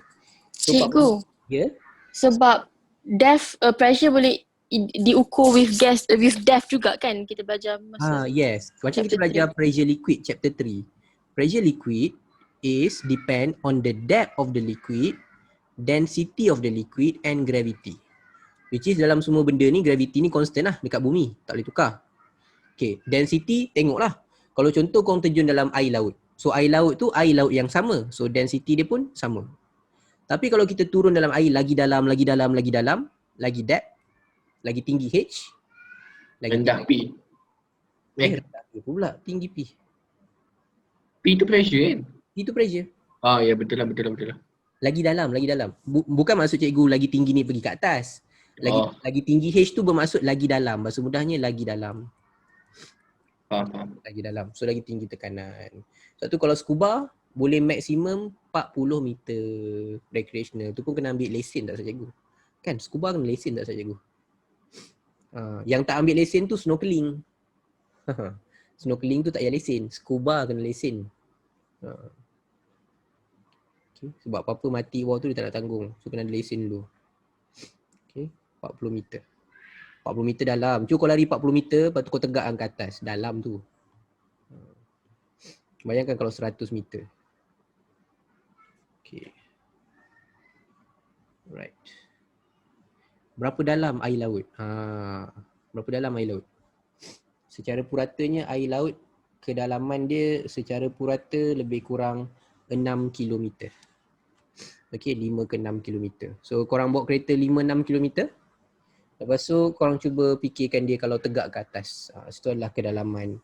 Speaker 1: So,
Speaker 2: Cikgu,
Speaker 1: ya?
Speaker 2: sebab depth pressure boleh diukur with gas, with depth juga kan, kita belajar masa
Speaker 1: Yes. Macam kita
Speaker 2: chapter
Speaker 1: belajar pressure liquid chapter 3. Pressure liquid is depend on the depth of the liquid, density of the liquid and gravity. Which is dalam semua benda ni gravity ni constant lah dekat bumi, tak boleh tukar. Okay, density tengoklah. Kalau contoh korang terjun dalam air laut. So air laut tu air laut yang sama. So density dia pun sama. Tapi kalau kita turun dalam air lagi dalam, lagi depth, lagi tinggi H, lagi
Speaker 3: Rendah P.
Speaker 1: rendah P pula, tinggi P.
Speaker 3: P tu pressure kan?
Speaker 1: P tu pressure.
Speaker 3: Ya betul lah.
Speaker 1: Lagi dalam. Bukan maksud cikgu lagi tinggi ni pergi ke atas. Lagi tinggi H tu bermaksud lagi dalam. Bahasa mudahnya lagi dalam.
Speaker 3: Faham.
Speaker 1: Lagi dalam. So lagi tinggi tekanan. Sebab tu kalau scuba boleh maksimum 40 meter recreational. Tu pun kena ambil lesen tak sahaja cikgu. Kan scuba kena lesen tak saya cikgu? Yang tak ambil lesen tu snorkeling. Snorkeling tu tak payah lesen, scuba kena lesen. Okay. Sebab apa-apa mati bawah tu dia tak nak tanggung. So kena ada lesen dulu. Okay. 40 meter. 40 meter dalam. Cuba kau lari 40 meter, lepas tu kau tegak ke atas. Dalam tu. Bayangkan kalau 100 meter. Okay. Right. Berapa dalam air laut? Berapa dalam air laut? Secara puratanya air laut kedalaman dia secara purata lebih kurang 6 km. Okey, 5 ke 6 km. So korang bawa kereta 5-6 km. Lepas tu korang cuba fikirkan dia kalau tegak ke atas. Situ adalah kedalaman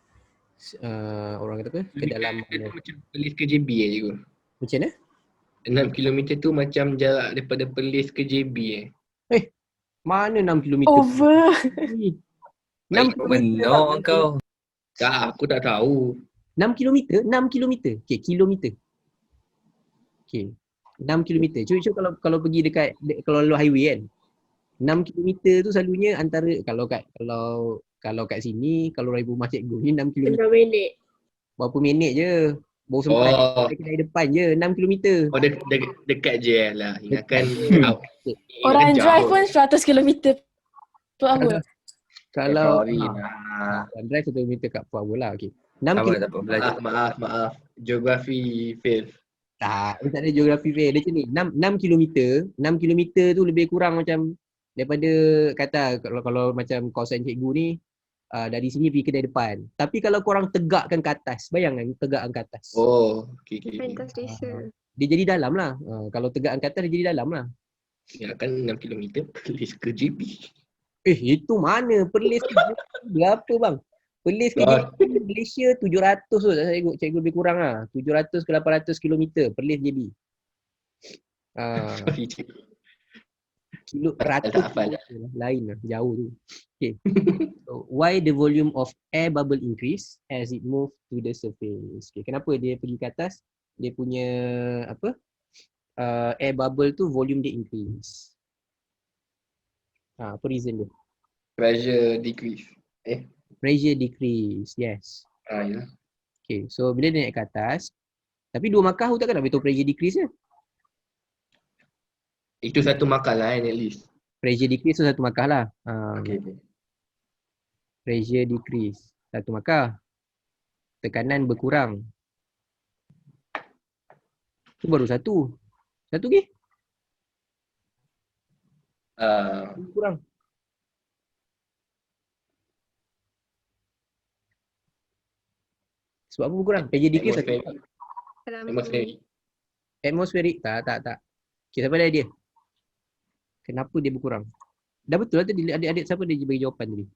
Speaker 1: orang kata apa? Kedalaman.
Speaker 3: Itu macam Perlis ke JB je.
Speaker 1: Macam mana?
Speaker 3: 6 km tu macam jarak daripada Perlis ke JB
Speaker 1: Mana 6 km?
Speaker 2: Over.
Speaker 1: 6
Speaker 3: Baik,
Speaker 1: km.
Speaker 5: Menok kau.
Speaker 3: Tak, aku tak tahu.
Speaker 1: 6 km? 6 km. Okey, kilometer. Okey. 6 km. Cuba kalau pergi dekat kalau lalu highway kan. 6 km tu selalunya antara kalau kat sini kalau dari rumah cikgu ni 6 km.
Speaker 2: 6 minit.
Speaker 1: Berapa minit je. Baru sampai kedai depan je 6 km.
Speaker 3: Oh, dekat je lah. Ingatkan out.
Speaker 2: Orang
Speaker 3: Jauh.
Speaker 2: drive pun 100 km per hour.
Speaker 1: Kalau
Speaker 5: Sorry lah.
Speaker 1: drive 1 km kat per hour lah. Okey. 6
Speaker 5: Sama
Speaker 1: km.
Speaker 5: tak apa belajar.
Speaker 3: Maaf. Geografi fail.
Speaker 1: Tak ada geografi fair. Dia macam ni. 6 km tu lebih kurang macam daripada kata kalau macam kawasan cikgu ni dari sini pergi kedai depan. Tapi kalau korang tegakkan ke atas, bayangkan tegakkan ke atas.
Speaker 3: Oh, okey.
Speaker 1: Dia jadi dalam lah. Kalau tegakkan ke atas dia jadi dalam lah.
Speaker 3: Ingatkan 6 km Perlis ke JB.
Speaker 1: Itu mana? Perlis ke berapa bang? Perlis ke JB Malaysia 700 tu. Cikgu lebih kurang lah. 700 ke 800 km Perlis JB.
Speaker 3: Sorry, cikgu.
Speaker 1: Kilo
Speaker 3: Tak
Speaker 1: ratus
Speaker 3: hafal.
Speaker 1: lain lah, jauh tu. Okay. So, why the volume of air bubble increase as it move to the surface? Okay. Kenapa dia pergi ke atas? Dia punya apa? Air bubble tu volume dia increase. Apa reason dia?
Speaker 3: Pressure decrease.
Speaker 1: Pressure decrease. Yes.
Speaker 3: Ya.
Speaker 1: Okay. So bila dia naik ke atas, tapi dua markah tu takkan nak beritahu pressure decrease je.
Speaker 3: Itu satu makalah at least.
Speaker 1: Pressure decrease tu satu markah lah.
Speaker 3: Okay.
Speaker 1: Pressure decrease. Satu markah. Tekanan berkurang. Tu baru satu. Satu ke? Kurang. Sebab apa berkurang? Pressure decrease satu.
Speaker 3: Atmospheric.
Speaker 1: Atmospheric? Tak. Okay, siapa ada idea? Kenapa dia berkurang? Dah betul lah tadi adik-adik siapa dia bagi jawapan tadi?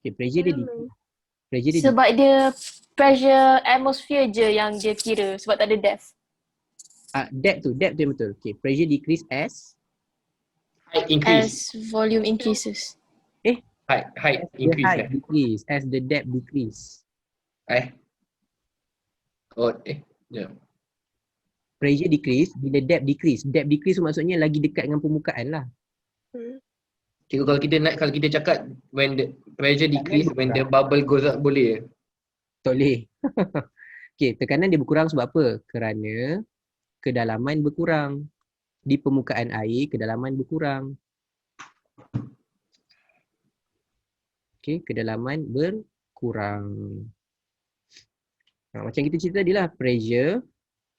Speaker 1: Okay, pressure dia decrease. Pressure dia
Speaker 2: Sebab dia pressure atmosphere je yang dia kira. Sebab tak ada depth.
Speaker 1: depth yang betul. Okay, pressure decrease as
Speaker 3: Height increase.
Speaker 2: As volume increases.
Speaker 3: Height
Speaker 1: the
Speaker 3: increase.
Speaker 1: height decrease, as the depth decrease.
Speaker 3: Ya.
Speaker 1: Pressure decrease bila depth decrease. Depth decrease tu maksudnya lagi dekat dengan permukaan lah.
Speaker 3: Cikgu, kalau kita cakap when the pressure decrease, when the bubble goes up, boleh?
Speaker 1: Tak boleh. Okay, tekanan dia berkurang sebab apa? Kerana kedalaman berkurang. Di permukaan air, kedalaman berkurang. Okay, kedalaman berkurang. Macam kita cerita tadi lah, pressure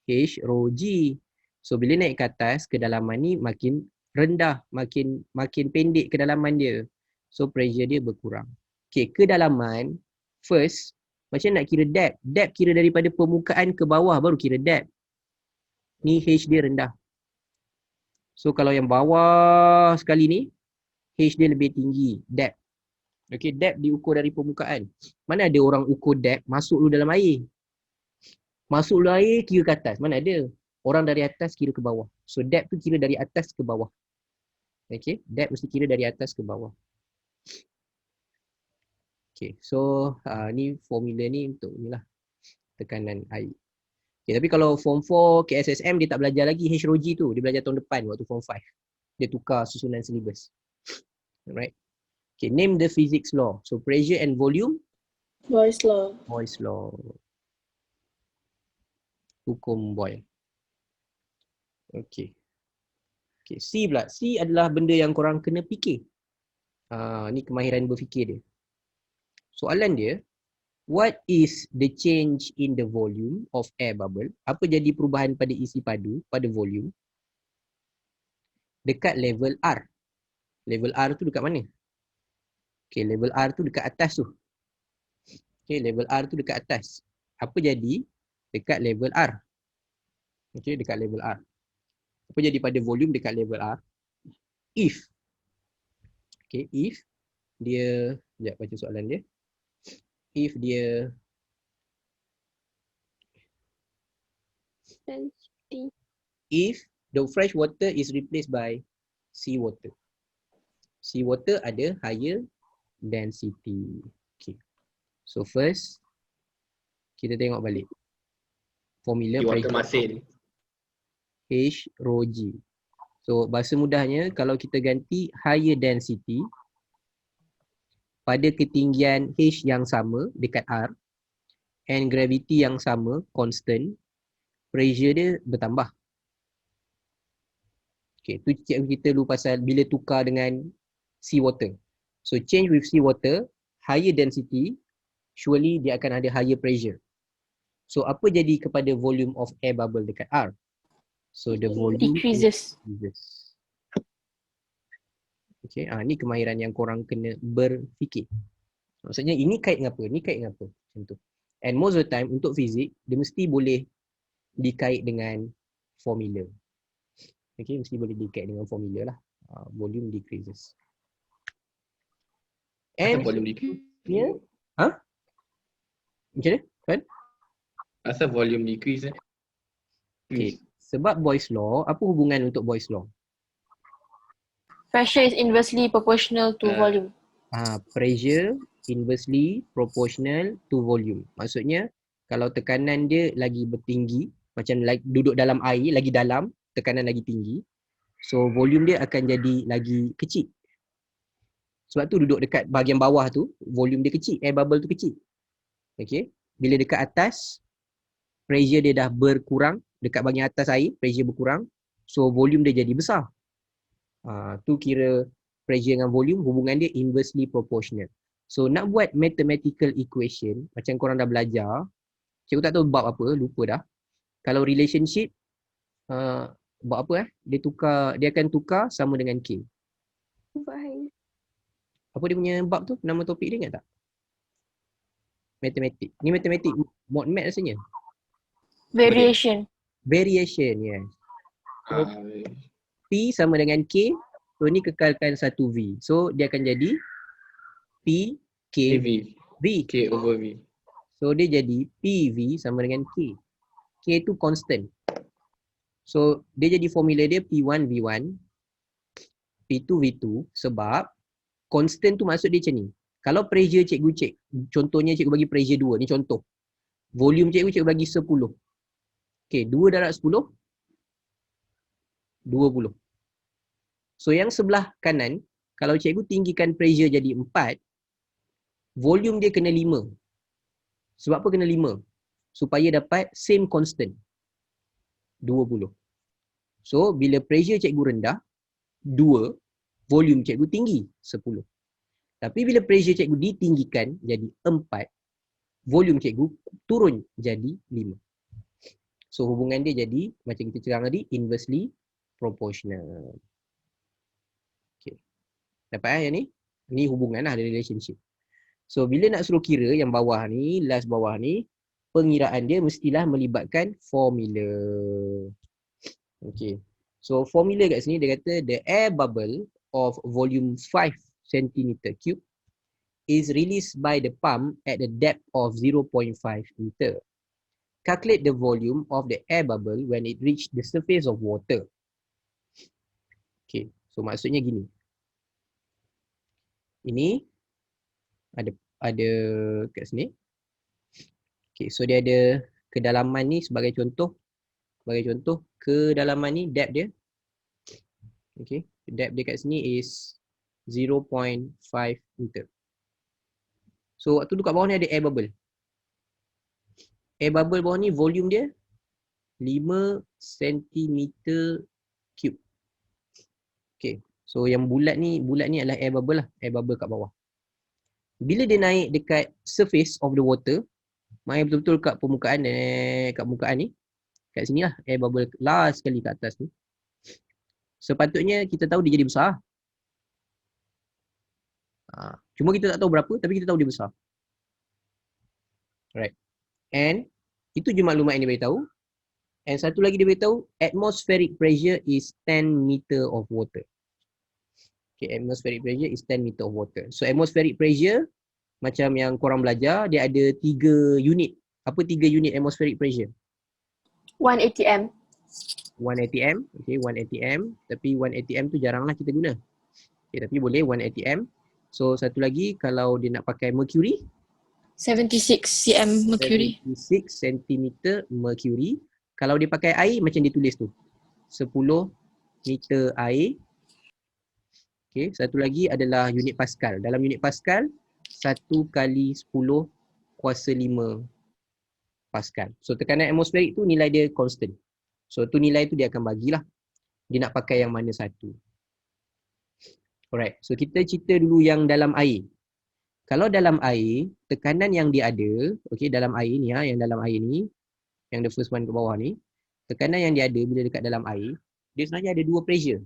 Speaker 1: H rho G. So bila naik ke atas, kedalaman ni makin rendah, makin pendek kedalaman dia. So pressure dia berkurang. Okay, kedalaman first macam nak kira depth. Depth kira daripada permukaan ke bawah baru kira depth. Ni H dia rendah. So kalau yang bawah sekali ni, H dia lebih tinggi, depth. Okay, depth diukur dari permukaan. Mana ada orang ukur depth masuk dulu dalam air. Masuk dalam air kira ke atas. Mana ada? Orang dari atas kira ke bawah. So depth tu kira dari atas ke bawah. Okay, depth mesti kira dari atas ke bawah. Okay, so ni formula ni untuk inilah tekanan air. Okay, tapi kalau form 4 KSSM dia tak belajar lagi H rho G tu. Dia belajar tahun depan waktu form 5. dia tukar susunan syllabus. Alright. Okay, name the physics law. So pressure and volume,
Speaker 2: Boy's law.
Speaker 1: Boyle's law. Hukum Boyle. Okay. Okay, C pula. C adalah benda yang korang kena fikir. Ni kemahiran berfikir dia. Soalan dia, what is the change in the volume of air bubble? Apa jadi perubahan pada isi padu, pada volume dekat level R? Level R tu dekat mana? Okay, level R tu dekat atas tu. Okay, level R tu dekat atas. Apa jadi dekat level R? Okay, dekat level R. Apa jadi pada volume dekat level R? If. Okay, if dia, sekejap baca soalan dia. If dia, if the fresh water is replaced by sea water. Sea water ada higher density. Okay. So first, kita tengok balik. Formula
Speaker 3: Di water
Speaker 1: pressure
Speaker 3: masin.
Speaker 1: H rho G. So bahasa mudahnya kalau kita ganti higher density pada ketinggian H yang sama dekat R and gravity yang sama constant, pressure dia bertambah. Okay, tu cikgu kita dulu pasal bila tukar dengan sea water. So change with sea water, higher density, surely dia akan ada higher pressure. So apa jadi kepada volume of air bubble dekat R? So the volume
Speaker 2: Decreases.
Speaker 1: increases. Okay, ni kemahiran yang korang kena berfikir. Maksudnya ini kait dengan apa? Ni kait dengan apa? Macam tu. And most of the time untuk fizik, dia mesti boleh dikait dengan formula. Okay, mesti boleh dikait dengan formula lah. Volume decreases.
Speaker 3: Asal
Speaker 1: And
Speaker 3: volume decrease?
Speaker 1: macam mana? Kan?
Speaker 3: Asal volume decrease
Speaker 1: Okay. Sebab Boyle's law, apa hubungan untuk Boyle's law?
Speaker 2: Pressure is inversely proportional to volume.
Speaker 1: Pressure inversely proportional to volume. Maksudnya kalau tekanan dia lagi bertinggi, macam duduk dalam air, lagi dalam, tekanan lagi tinggi, so volume dia akan jadi lagi kecil. Sebab tu duduk dekat bahagian bawah tu, volume dia kecil, air bubble tu kecil. Okay. Bila dekat atas, pressure dia dah berkurang, dekat bahagian atas air, pressure berkurang, so volume dia jadi besar. Tu kira pressure dengan volume, hubungan dia inversely proportional. So nak buat mathematical equation, macam korang dah belajar, cikgu tak tahu bab apa, lupa dah. Kalau relationship, bab apa dia akan tukar sama dengan K. Apa dia punya bab tu? Nama topik dia ingat tak? Matematik. Ni matematik mod mat rasanya.
Speaker 2: Variation.
Speaker 1: Variation, yes. So, P sama dengan K. So ni kekalkan satu V. So dia akan jadi P K
Speaker 3: V.
Speaker 1: V.
Speaker 3: K over V.
Speaker 1: So dia jadi PV sama dengan K. K tu constant. So dia jadi formula dia P1 V1, P2 V2 sebab constant tu maksud dia macam ni. Kalau pressure cikgu contohnya cikgu bagi pressure 2, ni contoh. Volume cikgu bagi 10. Okay, 2 darab 10, 20. So yang sebelah kanan, kalau cikgu tinggikan pressure jadi 4, volume dia kena 5. Sebab apa kena 5? Supaya dapat same constant, 20. So bila pressure cikgu rendah, 2, volume cikgu tinggi, 10. Tapi bila pressure cikgu ditinggikan jadi 4, volume cikgu turun jadi 5. So hubungan dia jadi macam kita cakap tadi, inversely proportional. Okay. Dapat yang ni? Ni hubungan lah, ada relationship. So bila nak suruh kira yang bawah ni, last bawah ni, pengiraan dia mestilah melibatkan formula. Okay. So formula kat sini dia kata the air bubble of volume 5 cm3 is released by the pump at a depth of 0.5 meter. Calculate the volume of the air bubble when it reach the surface of water. Okay, so maksudnya gini. Ini ada kat sini. Okay, so dia ada kedalaman ni sebagai contoh. Kedalaman ni depth dia. Okay, Depth dia kat sini is 0.5 meter. So waktu tu kat bawah ni ada air bubble. Air bubble bawah ni volume dia 5 cm cube. Okay. So yang bulat ni adalah air bubble lah. Air bubble kat bawah. Bila dia naik dekat surface of the water, main betul-betul kat permukaan ni, kat sini lah air bubble last sekali kat atas ni. Sepatutnya kita tahu dia jadi besar. Cuma kita tak tahu berapa, tapi kita tahu dia besar. Right. And itu je maklumat yang dia beritahu. And satu lagi dia beritahu, atmospheric pressure is 10 meter of water. Okay, atmospheric pressure is 10 meter of water. So atmospheric pressure, macam yang korang belajar, dia ada 3 unit. Apa 3 unit atmospheric pressure?
Speaker 2: 1 ATM.
Speaker 1: 1 ATM. Okay, 1 ATM. Tapi 1 ATM tu jaranglah kita guna. Okay, tapi boleh 1 ATM. So satu lagi, kalau dia nak pakai mercury,
Speaker 2: 76 cm mercury.
Speaker 1: 76 cm mercury. Kalau dia pakai air, macam dia tulis tu, 10 meter air. Okay, satu lagi adalah unit Pascal. Dalam unit Pascal, 1 kali 10 kuasa 5 Pascal. So tekanan atmosferik tu nilai dia constant. So tu nilai tu dia akan bagilah. Dia nak pakai yang mana satu. Alright, so kita cerita dulu yang dalam air. Kalau dalam air, tekanan yang dia ada, okay, dalam air ni, yang dalam air ni, yang the first one ke bawah ni, tekanan yang dia ada bila dekat dalam air, dia sebenarnya ada 2 pressure.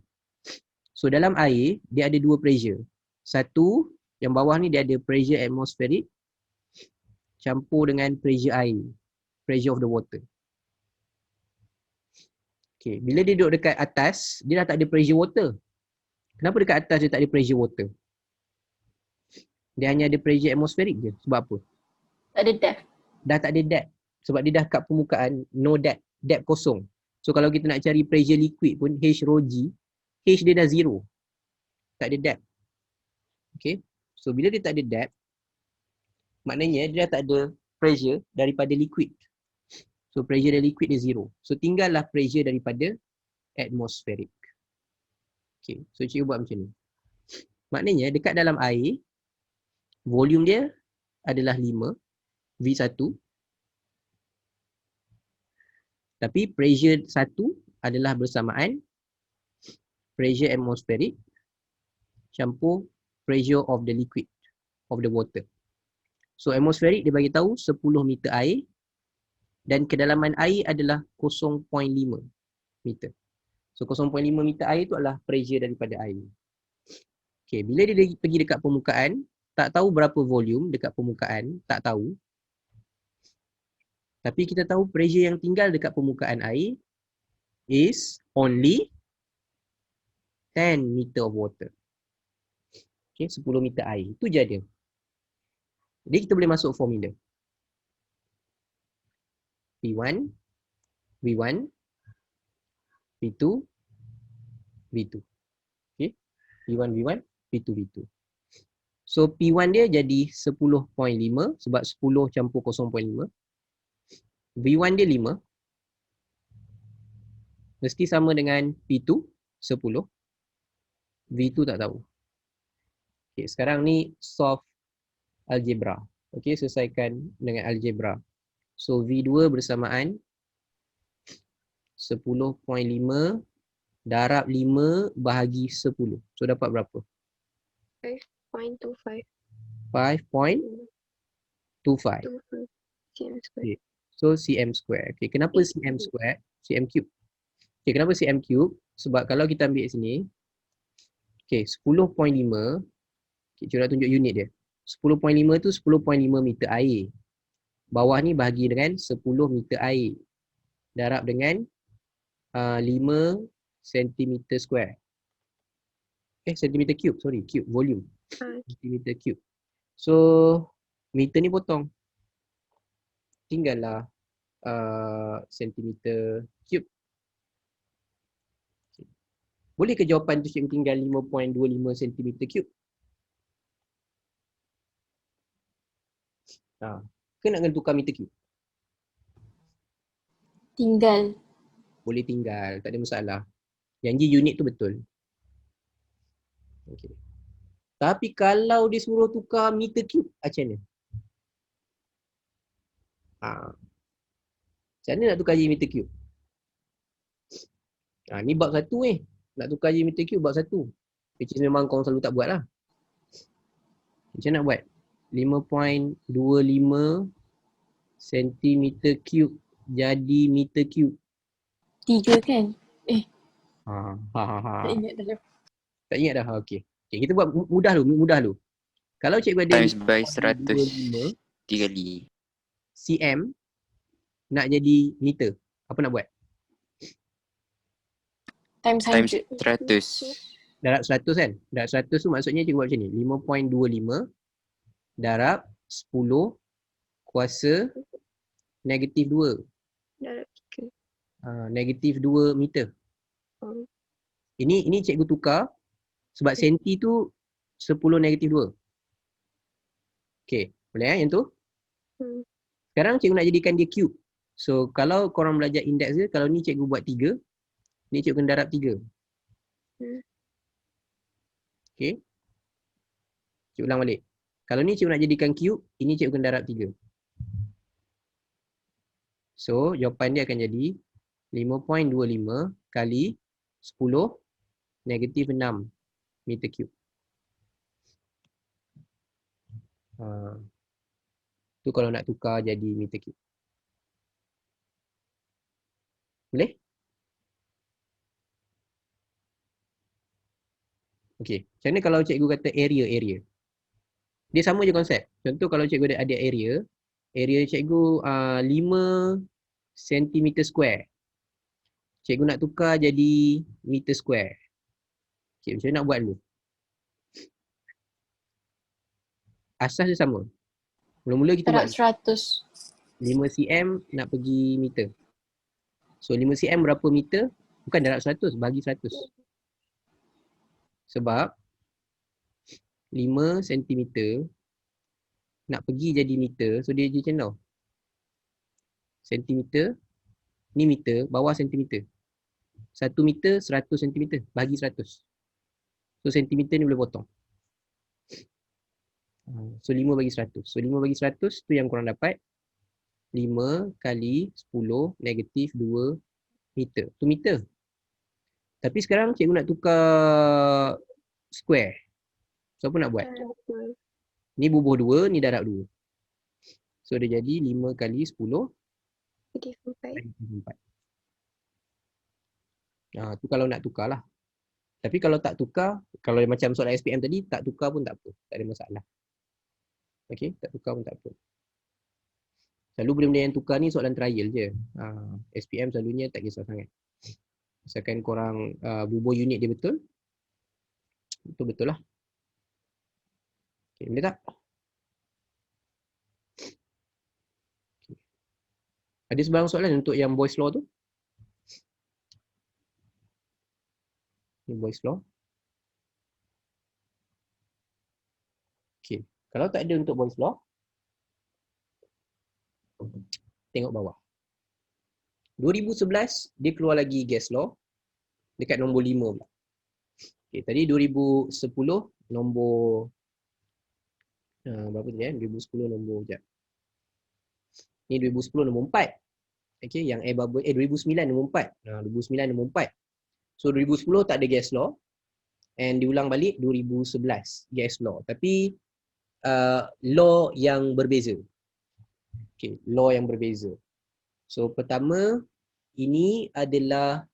Speaker 1: So dalam air, dia ada 2 pressure. Satu, yang bawah ni dia ada pressure atmospheric campur dengan pressure air, pressure of the water. Okay, bila dia duduk dekat atas, dia dah tak ada pressure water. Kenapa dekat atas dia tak ada pressure water? Dia hanya ada pressure atmospheric je. Sebab apa?
Speaker 2: Tak ada depth.
Speaker 1: Dah tak ada depth. Sebab dia dah kat permukaan, no depth. Depth kosong. So kalau kita nak cari pressure liquid pun, H rho G, H dia dah 0. Tak ada depth. Okay. So bila dia tak ada depth, maknanya dia dah tak ada pressure daripada liquid. So pressure dari liquid dia 0. So tinggallah pressure daripada atmospheric. Okay. So cikgu buat macam ni. Maknanya dekat dalam air, volume dia adalah 5 V1. Tapi pressure 1 adalah bersamaan pressure atmospheric campur pressure of the liquid, of the water. So atmospheric dia bagi tahu 10 meter air dan kedalaman air adalah 0.5 meter. So 0.5 meter air tu adalah pressure daripada air. Okay, bila dia pergi dekat permukaan, tak tahu berapa volume dekat permukaan, tak tahu. Tapi kita tahu pressure yang tinggal dekat permukaan air is only 10 meter of water. Okay, 10 meter air. Itu je dia. Jadi kita boleh masuk formula. P1, V1, V2, V2. Okay, P1, V1, V2, V2. So P1 dia jadi 10.5 sebab 10 campur 0.5. V1 dia 5. Mesti sama dengan P2, 10. V2 tak tahu. Okay, sekarang ni solve algebra. Okay, selesaikan dengan algebra. So V2 bersamaan 10.5 darab 5 bahagi 10. So dapat berapa?
Speaker 2: 5.25.
Speaker 1: 5.25.
Speaker 2: cm square.
Speaker 1: Okay. So cm square. Okay, kenapa cm square? Cm cube. Okay, kenapa cm cube? Sebab kalau kita ambil sini, okay, 10.5, okay, cikgu nak tunjuk unit dia. 10.5 tu 10.5 meter air. Bawah ni bahagi dengan 10 meter air. Darab dengan 5 cm square. Cm cube, sorry, cube, volume. Cm cube. So, meter ni potong. Tinggallah sentimeter cube. Boleh ke jawapan tu cikgu tinggal 5.25 cm cube? Ke nak kena tukar meter cube?
Speaker 2: Tinggal.
Speaker 1: Boleh tinggal, tak ada masalah. Janji unit tu betul. Okay. Tapi kalau disuruh tukar meter cube, macam mana? Macam mana nak tukar jadi meter cube? Ni bab 1 ni. Nak tukar jadi meter cube bab 1. Which is memang korang selalu tak buat lah. Macam mana nak buat? 5.25 cm cube jadi meter cube.
Speaker 2: 3 kan? Tak
Speaker 1: Tak
Speaker 2: ingat dah.
Speaker 1: Tak ingat dah. Okey. Okay, kita buat mudah dulu. Kalau cikgu ada
Speaker 5: Times by 100
Speaker 1: 25
Speaker 5: dikali.
Speaker 1: cm nak jadi meter, apa nak buat?
Speaker 2: Times
Speaker 5: Times
Speaker 2: 100.
Speaker 5: 100.
Speaker 1: Darab 100 kan? Darab 100 tu maksudnya cikgu buat macam ni. 5.25 darab 10 kuasa negatif 2.
Speaker 2: Darab 3.
Speaker 1: Negatif 2 meter.
Speaker 2: Oh.
Speaker 1: Ini cikgu tukar sebab senti tu 10 negatif 2. Okey, boleh yang tu? Sekarang cikgu nak jadikan dia cube. So kalau korang belajar indeks dia, kalau ni cikgu buat 3, ni cikgu kena darab 3. Okey. Cikgu ulang balik. Kalau ni cikgu nak jadikan cube, ini cikgu kena darab 3. So jawapan dia akan jadi 5.25 kali 10 negatif 6 meter cube. Tu kalau nak tukar jadi meter cube. Boleh? Okey. Macam mana kalau cikgu kata area? Dia sama je konsep. Contoh kalau cikgu ada area cikgu 5 cm square. Cikgu nak tukar jadi meter square. Okey, macam mana nak buat dulu? Asas dia sama. Mula-mula kita
Speaker 2: Darab
Speaker 1: buat
Speaker 2: 100.
Speaker 1: 5 cm nak pergi meter. So 5 cm berapa meter? Bukan darab 100, bagi 100. Sebab 5 cm nak pergi jadi meter, so dia jadi macam tau. Sentimeter, ni meter, bawah sentimeter. 1 meter 100 cm, bagi 100. So sentimeter ni boleh potong. So 5 bagi 100. So 5 bagi 100 tu yang korang dapat. 5 kali 10 negatif 2 meter. Tu meter. Tapi sekarang cikgu nak tukar square. So apa nak buat? Ni bubuh 2, ni darab 2. So dia jadi 5 kali 10 negatif 4. Tu kalau nak tukar lah. Tapi kalau tak tukar, kalau macam soalan SPM tadi, tak tukar pun tak apa. Tak ada masalah. Okey, tak tukar pun tak apa. Selalu benda-benda yang tukar ni soalan trial je. SPM selalunya tak kisah sangat. Misalkan korang bubuh unit dia betul, betul-betul lah. Okay, boleh tak? Okay. Ada sebarang soalan untuk yang Boy's Law tu? Ini Boy's Law. Okay. Kalau tak ada untuk Boy's Law, tengok bawah. 2011 dia keluar lagi gas law dekat nombor 5 pula. Okay, tadi 2010 nombor berapa tadi 2010 nombor sekejap. Ni 2010 nombor 4. Okay, yang air bubble 2009 nombor 4. 2009 nombor 4. So 2010 tak ada gas law and diulang balik 2011 gas law. Tapi law yang berbeza. Okay, law yang berbeza. So pertama, ini adalah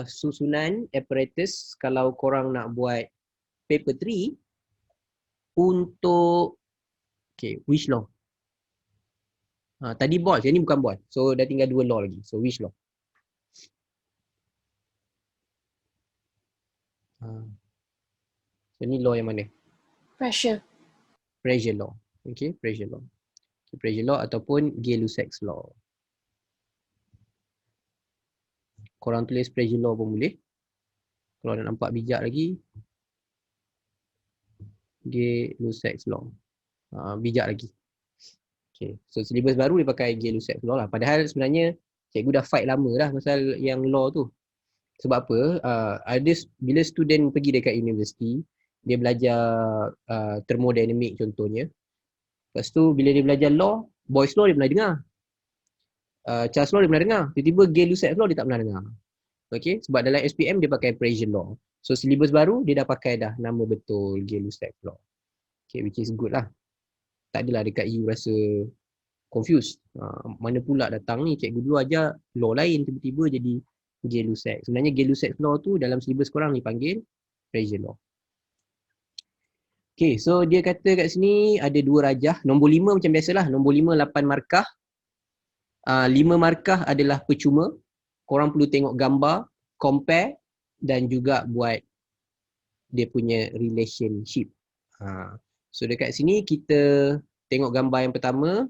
Speaker 1: susunan apparatus kalau korang nak buat paper 3 untuk which law? Tadi ball, jadi bukan ball. So dah tinggal 2 law lagi. So which law? So ni law yang mana?
Speaker 2: Pressure.
Speaker 1: Pressure law. Okay, pressure law. Okay, pressure law ataupun Gay-Lussac's law. Korang tulis pressure law pun boleh. Kalau nak nampak bijak lagi, Gay-Lussac's law. Bijak lagi. Okay, so syllabus baru dia pakai Gay-Lussac's law lah. Padahal sebenarnya cikgu dah fight lama dah pasal yang law tu. Sebab apa? Bila student pergi dekat universiti, dia belajar thermodynamic contohnya. Lepas tu bila dia belajar law, Boy's law dia pernah dengar. Charles law dia pernah dengar. Tiba-tiba Gay-Lussac law dia tak pernah dengar. Okay, sebab dalam SPM dia pakai pressure law. So syllabus baru dia dah pakai dah nama betul Gay-Lussac law. Okay, which is good lah. Tak adalah dekat you rasa confused. Mana pula datang ni cikgu dulu ajar law lain tiba-tiba jadi Gay-Lussac. Sebenarnya Gay-Lussac law tu dalam syllabus korang dipanggil pressure law. Okay, so dia kata kat sini ada 2 rajah. Nombor 5 macam biasalah. Nombor 5 8 markah. 5 markah adalah percuma. Korang perlu tengok gambar, compare dan juga buat dia punya relationship. So dekat sini kita tengok gambar yang pertama.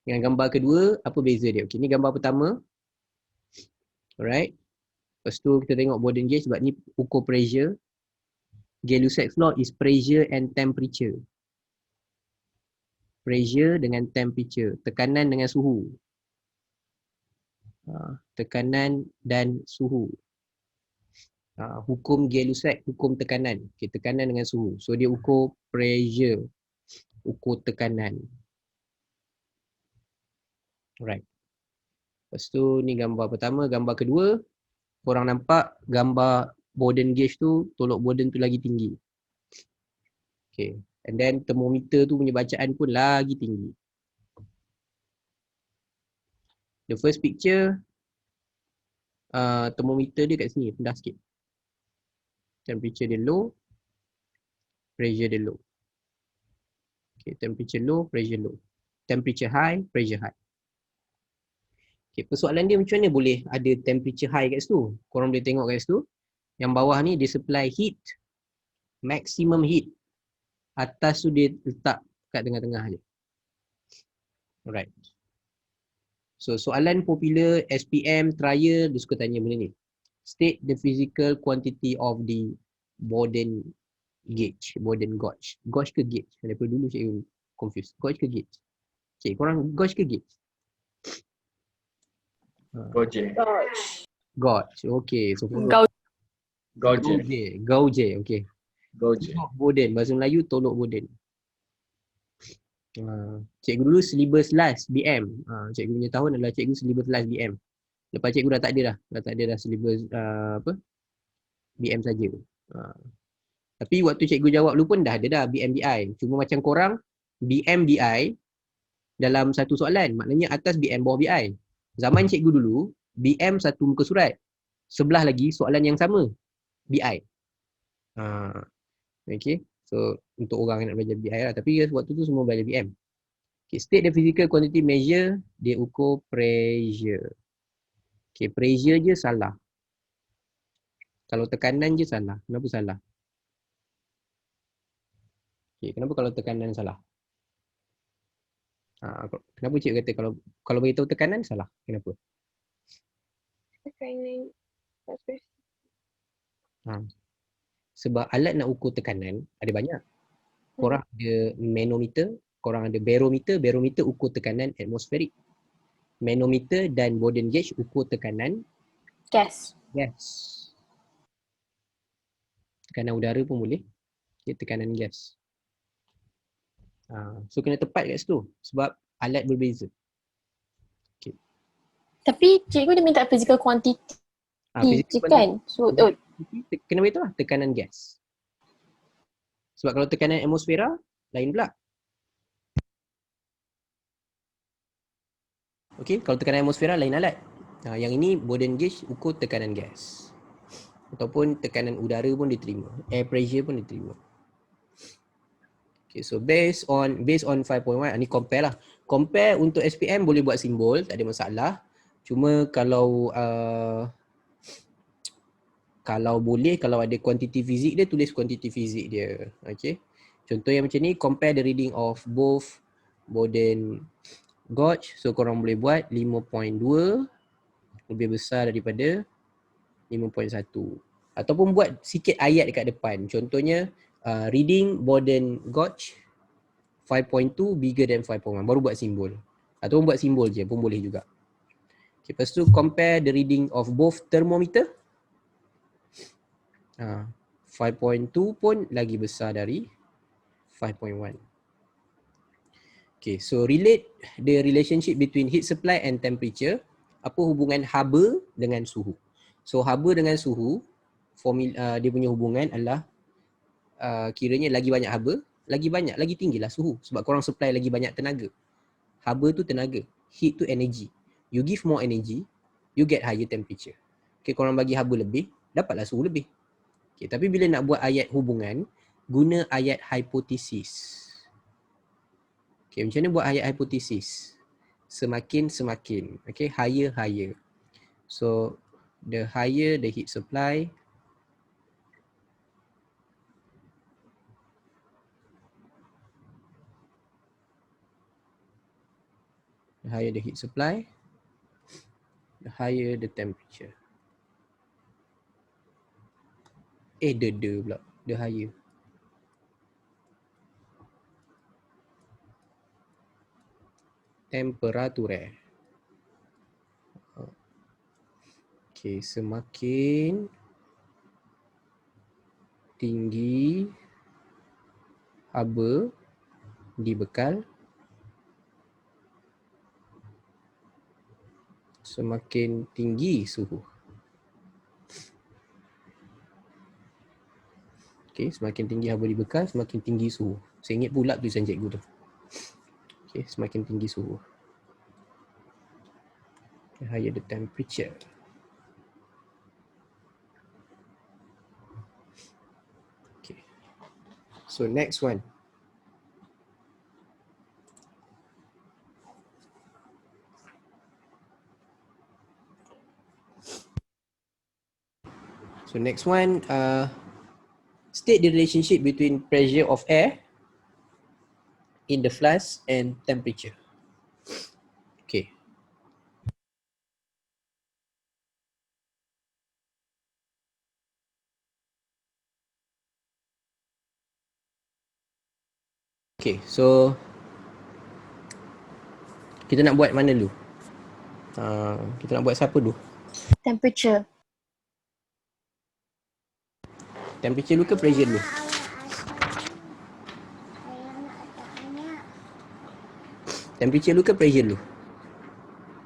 Speaker 1: Dengan gambar kedua, apa beza dia? Okay, ni gambar pertama. Alright. Lepas tu kita tengok Bourdon gauge sebab ni ukur pressure. Gay-Lussac law is pressure and temperature. Pressure dengan temperature. Tekanan dengan suhu. Tekanan dan suhu. Hukum Gay-Lussac, hukum tekanan. Okay, tekanan dengan suhu. So dia ukur pressure. Ukur tekanan. Alright. Lepas tu ni gambar pertama. Gambar kedua. Korang nampak gambar Bourdon gauge tu, tolok Bourdon tu lagi tinggi. Okay. And then termometer tu punya bacaan pun lagi tinggi. The first picture, termometer dia kat sini, rendah sikit. Temperature dia low, pressure dia low. Okay, temperature low, pressure low. Temperature high, pressure high. Okay, persoalan dia macam mana boleh ada temperature high kat situ? Korang boleh tengok kat situ. Yang bawah ni dia supply heat, maximum heat. Atas tu dia letak kat tengah-tengah je. Alright. So soalan popular SPM trial dia suka tanya benda ni. State the physical quantity of the Bourdon gauge. Bourdon gauge. Gauge ke gauge? Daripada dulu saya confused. Gauge ke gauge? Okay, korang gauge ke gauge?
Speaker 3: Gauge.
Speaker 1: Gauge. Okay. So
Speaker 3: Gauge.
Speaker 1: Gauge. Okay.
Speaker 3: Gauge.
Speaker 1: Tolok Bourdon. Bahasa Melayu tolok Bourdon. Cikgu dulu syllabus last BM. Cikgu punya tahun adalah cikgu syllabus last BM. Lepas cikgu dah tak ada dah. Dah tak ada dah syllabus BM saja. Tapi waktu cikgu jawab dulu pun dah ada dah BM BI. Cuma macam korang BM BI dalam satu soalan. Maknanya atas BM bawah BI. Zaman cikgu dulu BM satu muka surat. Sebelah lagi soalan yang sama. BI. Okay. So untuk orang yang nak belajar BI lah. Tapi waktu tu semua belajar BM. Okay. State the physical quantity measure. Dia ukur pressure. Okay. Pressure je salah. Kalau tekanan je salah. Kenapa salah? Okay. Kenapa kalau tekanan salah? Kenapa cikgu kata kalau beritahu tekanan salah? Kenapa?
Speaker 2: Tekanan.
Speaker 1: Sebab alat nak ukur tekanan ada banyak. Korang ada manometer, korang ada barometer. Barometer ukur tekanan atmosferik. Manometer dan Bourdon gauge ukur tekanan
Speaker 2: Gas.
Speaker 1: gas. Tekanan udara pun boleh. Okay, tekanan gas. So kena tepat kat situ sebab alat berbeza.
Speaker 2: Tapi cikgu dia minta physical quantity.
Speaker 1: Physical
Speaker 2: Kan? So,
Speaker 1: kena beritahu lah tekanan gas. Sebab kalau tekanan atmosfera lain pula. Okey, kalau tekanan atmosfera lain alat. Yang ini Bourdon gauge ukur tekanan gas. Ataupun tekanan udara pun diterima. Air pressure pun diterima. Okay, so based on 5.1 ni compare lah. Compare untuk SPM boleh buat simbol, tak ada masalah. Cuma kalau boleh, kalau ada kuantiti fizik dia, tulis kuantiti fizik dia. Okay. Contoh yang macam ni, compare the reading of both Bourdon gauge. So korang boleh buat 5.2 lebih besar daripada 5.1. Ataupun buat sikit ayat dekat depan. Contohnya, reading Bourdon gauge 5.2 bigger than 5.1. Baru buat simbol. Ataupun buat simbol je pun boleh juga. Okay, lepas tu compare the reading of both thermometer. 5.2 pun lagi besar dari 5.1. Okay, so relate the relationship between heat supply and temperature. Apa hubungan haba dengan suhu? So haba dengan suhu, dia punya hubungan adalah kiranya lagi banyak haba, lagi tinggilah suhu. Sebab korang supply lagi banyak tenaga. Haba tu tenaga, heat tu energy. You give more energy, you get higher temperature. Okay, korang bagi haba lebih, dapatlah suhu lebih. Okay, tapi bila nak buat ayat hubungan, guna ayat hipotesis. Okay, macam mana buat ayat hipotesis? Semakin. Okay, higher. So, the higher the heat supply, the higher the heat supply, the higher the temperature. The pula. The higher. Temperature. Okay, semakin tinggi haba dibekal, semakin tinggi suhu. Okay, semakin tinggi haba dibekal, semakin tinggi suhu. Saya ingat pula tulisan cikgu tu. Okay, semakin tinggi suhu. The higher the temperature. Okay. So next one. So next one, state the relationship between pressure of air in the flask and temperature. Okay. Okay, so kita nak buat mana dulu? Kita nak buat siapa dulu?
Speaker 2: Temperature.
Speaker 1: Temperature dulu ke pressure dulu? Temperature dulu ke pressure dulu?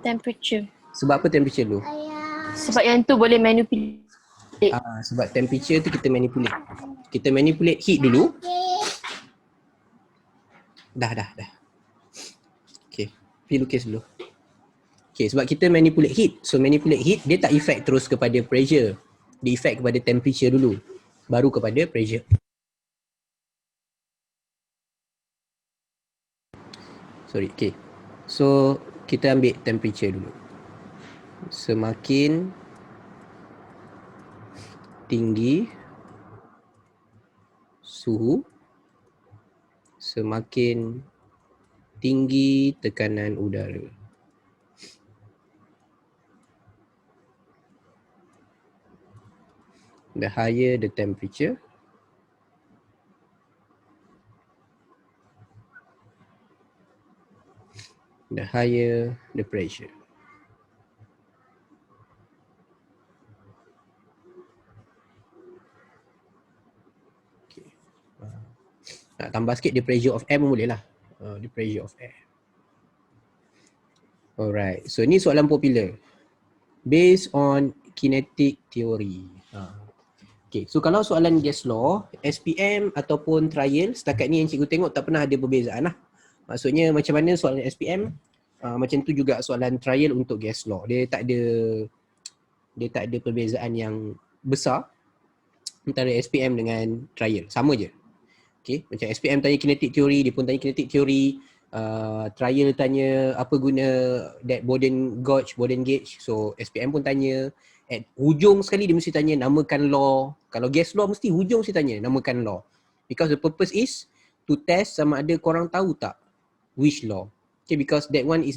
Speaker 2: Temperature.
Speaker 1: Sebab apa temperature dulu?
Speaker 2: Sebab yang tu boleh manipulate.
Speaker 1: Sebab temperature tu kita manipulate. Kita manipulate heat dulu. Dah. Okay, pergi lukis dulu. Okay, sebab kita manipulate heat. So manipulate heat, dia tak effect terus kepada pressure. Dia effect kepada temperature dulu. Baru kepada pressure. Sorry, okay. So kita ambil temperature dulu. Semakin tinggi suhu, semakin tinggi tekanan udara. The higher the temperature, the higher the pressure. Okay. Nak tambah sikit the pressure of air pun boleh lah. The pressure of air. Alright, so ni soalan popular. Based on kinetic theory. Okay, so kalau soalan gas law, SPM ataupun trial, setakat ni yang cikgu tengok tak pernah ada perbezaan lah. Maksudnya macam mana soalan SPM, macam tu juga soalan trial untuk gas law. Dia tak ada perbezaan yang besar antara SPM dengan trial. Sama je. Okay, macam SPM tanya kinetic theory, dia pun tanya kinetic theory. Trial tanya apa guna that Boden gauge. So SPM pun tanya. At hujung sekali dia mesti tanya namakan law. Kalau gas law mesti hujung mesti tanya namakan law. Because the purpose is to test sama ada korang tahu tak which law. Okay, because that one is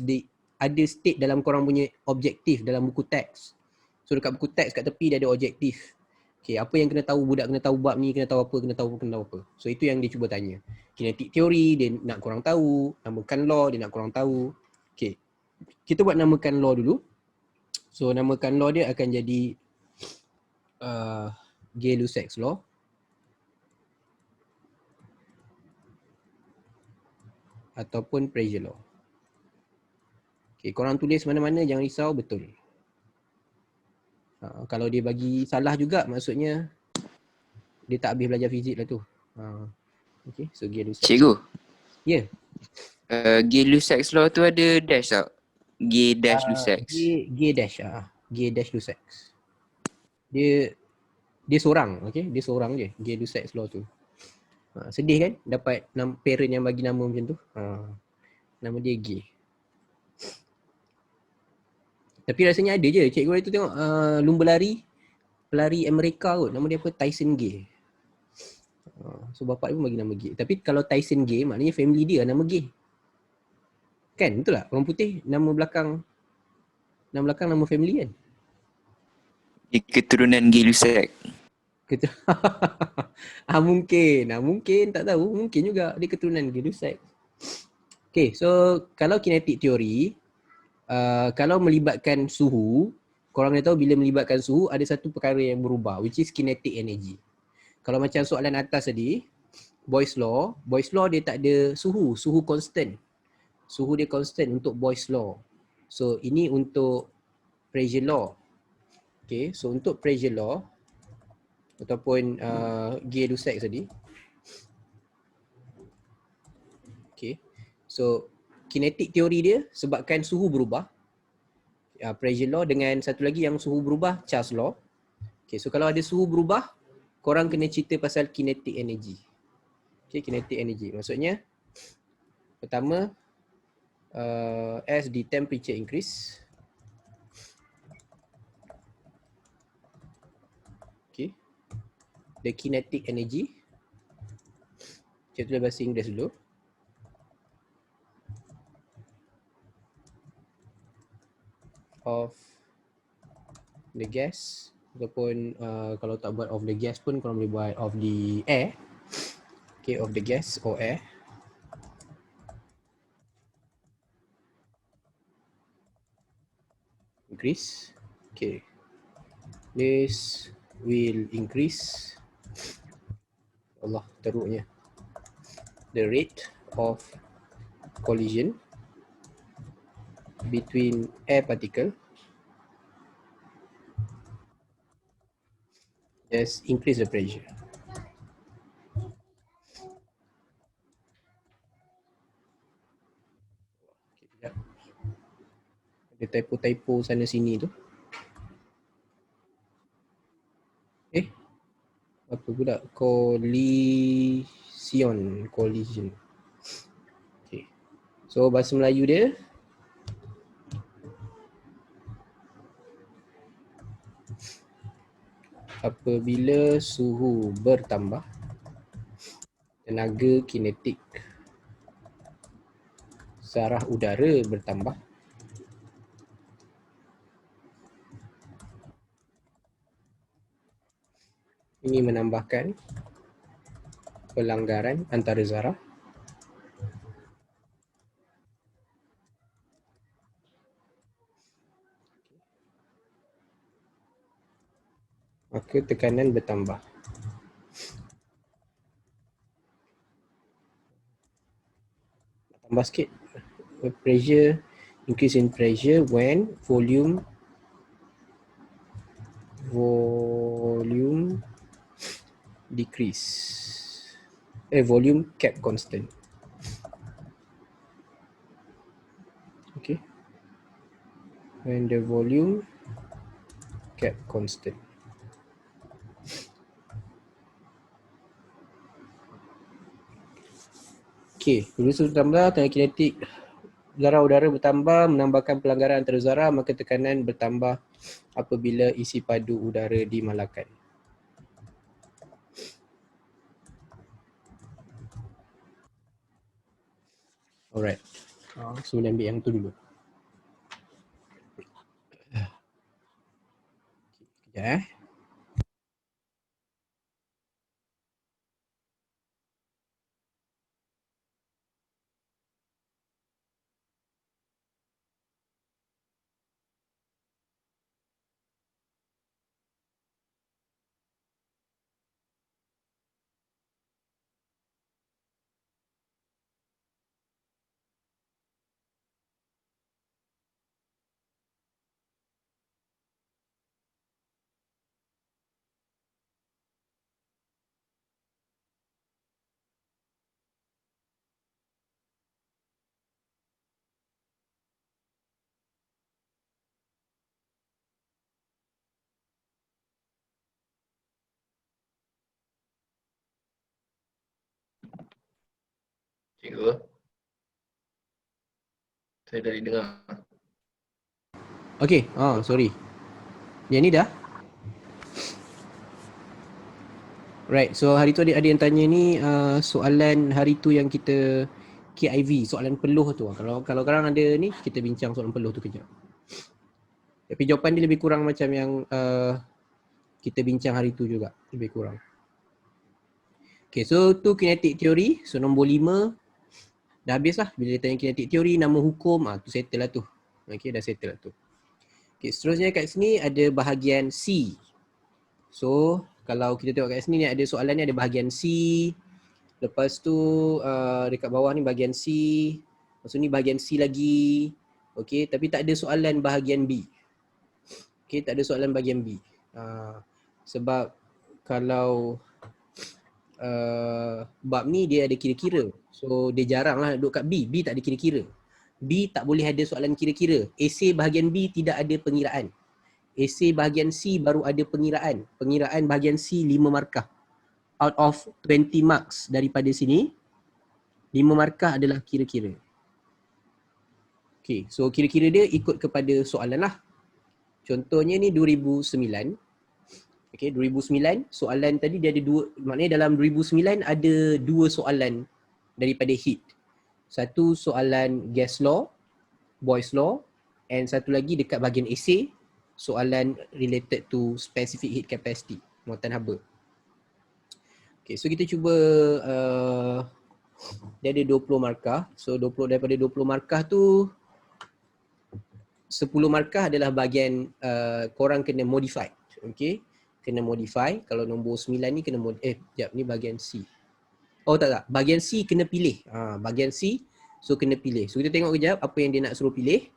Speaker 1: ada state dalam korang punya objektif dalam buku teks. So dekat buku teks kat tepi dia ada objektif. Okay, apa yang kena tahu, budak kena tahu bab ni, kena tahu apa. So itu yang dia cuba tanya. Kinetic theory dia nak korang tahu, namakan law dia nak korang tahu. Okay, kita buat namakan law dulu. So namakan law dia akan jadi Gay-Lussac's law ataupun pressure law. Okay, korang tulis mana-mana, jangan risau, betul. Kalau dia bagi salah juga, maksudnya dia tak habis belajar fizik lah tu. Okay, so Gay-Lussac.
Speaker 5: Cikgu,
Speaker 1: Ya.
Speaker 5: Gay-Lussac's law tu ada dash tak? Gay-Lussac's.
Speaker 1: Gay-Lussac's. Dia seorang, okay? Dia seorang je, Gay-Lussac's law tu. Sedih kan dapat parent yang bagi nama macam tu. Nama dia Gay. Tapi rasanya ada je. Cikgu hari tu tengok lumba lari, pelari Amerika kot. Nama dia apa? Tyson Gay. So bapak dia pun bagi nama Gay. Tapi kalau Tyson Gay maknanya family dia nama Gay. Kan? Betul tak? Orang putih nama belakang nama family kan?
Speaker 5: Dia keturunan Gay-Lussac.
Speaker 1: Mungkin tak tahu. Mungkin juga dia keturunan Gay-Lussac. Okay, so kalau kinetik teori, kalau melibatkan suhu, korang dah tahu bila melibatkan suhu ada satu perkara yang berubah, which is kinetic energy. Kalau macam soalan atas tadi, Boyle's law dia tak ada suhu constant. Suhu dia constant untuk Boyle's law. So ini untuk pressure law. Okay, so untuk pressure law ataupun Gay-Lussac tadi. Okay, so kinetik teori dia sebabkan suhu berubah. Pressure law dengan satu lagi yang suhu berubah, Charles law. Okay, so kalau ada suhu berubah, korang kena cerita pasal kinetic energy. Okay, kinetic energy. Maksudnya, pertama, as the temperature increase, okay, the kinetic energy, kita tulis bahasa Inggeris dulu. Of the gas, ataupun kalau tak buat of the gas pun korang boleh buat of the air. Okay, of the gas or air. Increase. Okay. This will increase. Allah, teruknya. The rate of collision between air particle. Just increase the pressure. Okay, sekejap. Ada typo-typo sana sini tu. Apa pula? Collision. Okay. So bahasa Melayu dia, apabila suhu bertambah, tenaga kinetik zarah udara bertambah, ini menambahkan pelanggaran antara zarah, maka tekanan bertambah. Tambah sikit. Pressure, increase in pressure when volume decrease. Volume kept constant. Okay. When the volume kept constant. Okay, bila suhu bertambah, tenaga kinetik zarah udara bertambah, menambahkan pelanggaran antara zarah, maka tekanan bertambah apabila isi padu udara dimalakan. Alright, so boleh ambil yang tu dulu. Sekejap
Speaker 3: Apa? Saya tak dengar.
Speaker 1: Okay, sorry. Yang ni dah? Right, so hari tu ada yang tanya ni soalan hari tu yang kita KIV, soalan peluh tu. Kalau korang ada ni, kita bincang soalan peluh tu kejap. Tapi jawapan dia lebih kurang macam yang kita bincang hari tu juga, lebih kurang. Okay, so tu kinetic theory. So nombor 5 dah habis lah. Bila dia tanya kinetic theory, nama hukum, tu settle lah tu. Okay, dah settle lah tu. Okay, seterusnya kat sini ada bahagian C. So kalau kita tengok kat sini ni ada soalan ni, ada bahagian C. Lepas tu dekat bawah ni bahagian C. Lepas tu ni bahagian C lagi. Okay, tapi tak ada soalan bahagian B. Okay, tak ada soalan bahagian B. Sebab kalau bab ni dia ada kira-kira. So dia jarang lah duduk kat B. B tak ada kira-kira. B tak boleh ada soalan kira-kira. Esei bahagian B tidak ada pengiraan. Esei bahagian C baru ada pengiraan. Pengiraan bahagian C 5 markah. Out of 20 marks daripada sini, 5 markah adalah kira-kira. Okay, so kira-kira dia ikut kepada soalan lah. Contohnya ni 2009. Okay, 2009 soalan tadi dia ada dua, maknanya dalam 2009 ada dua soalan daripada HEAT. Satu soalan gas law, Boyle's law, and satu lagi dekat bahagian esei, soalan related to specific heat capacity, muatan haba. Okay, so kita cuba dia ada 20 markah. So 20 daripada 20 markah tu 10 markah adalah bahagian korang kena modify. Okay, kena modify. Kalau nombor 9 ni kena ni bahagian C. Oh tak, bahagian C kena pilih. Bahagian C, so kena pilih. So kita tengok kejap apa yang dia nak suruh pilih.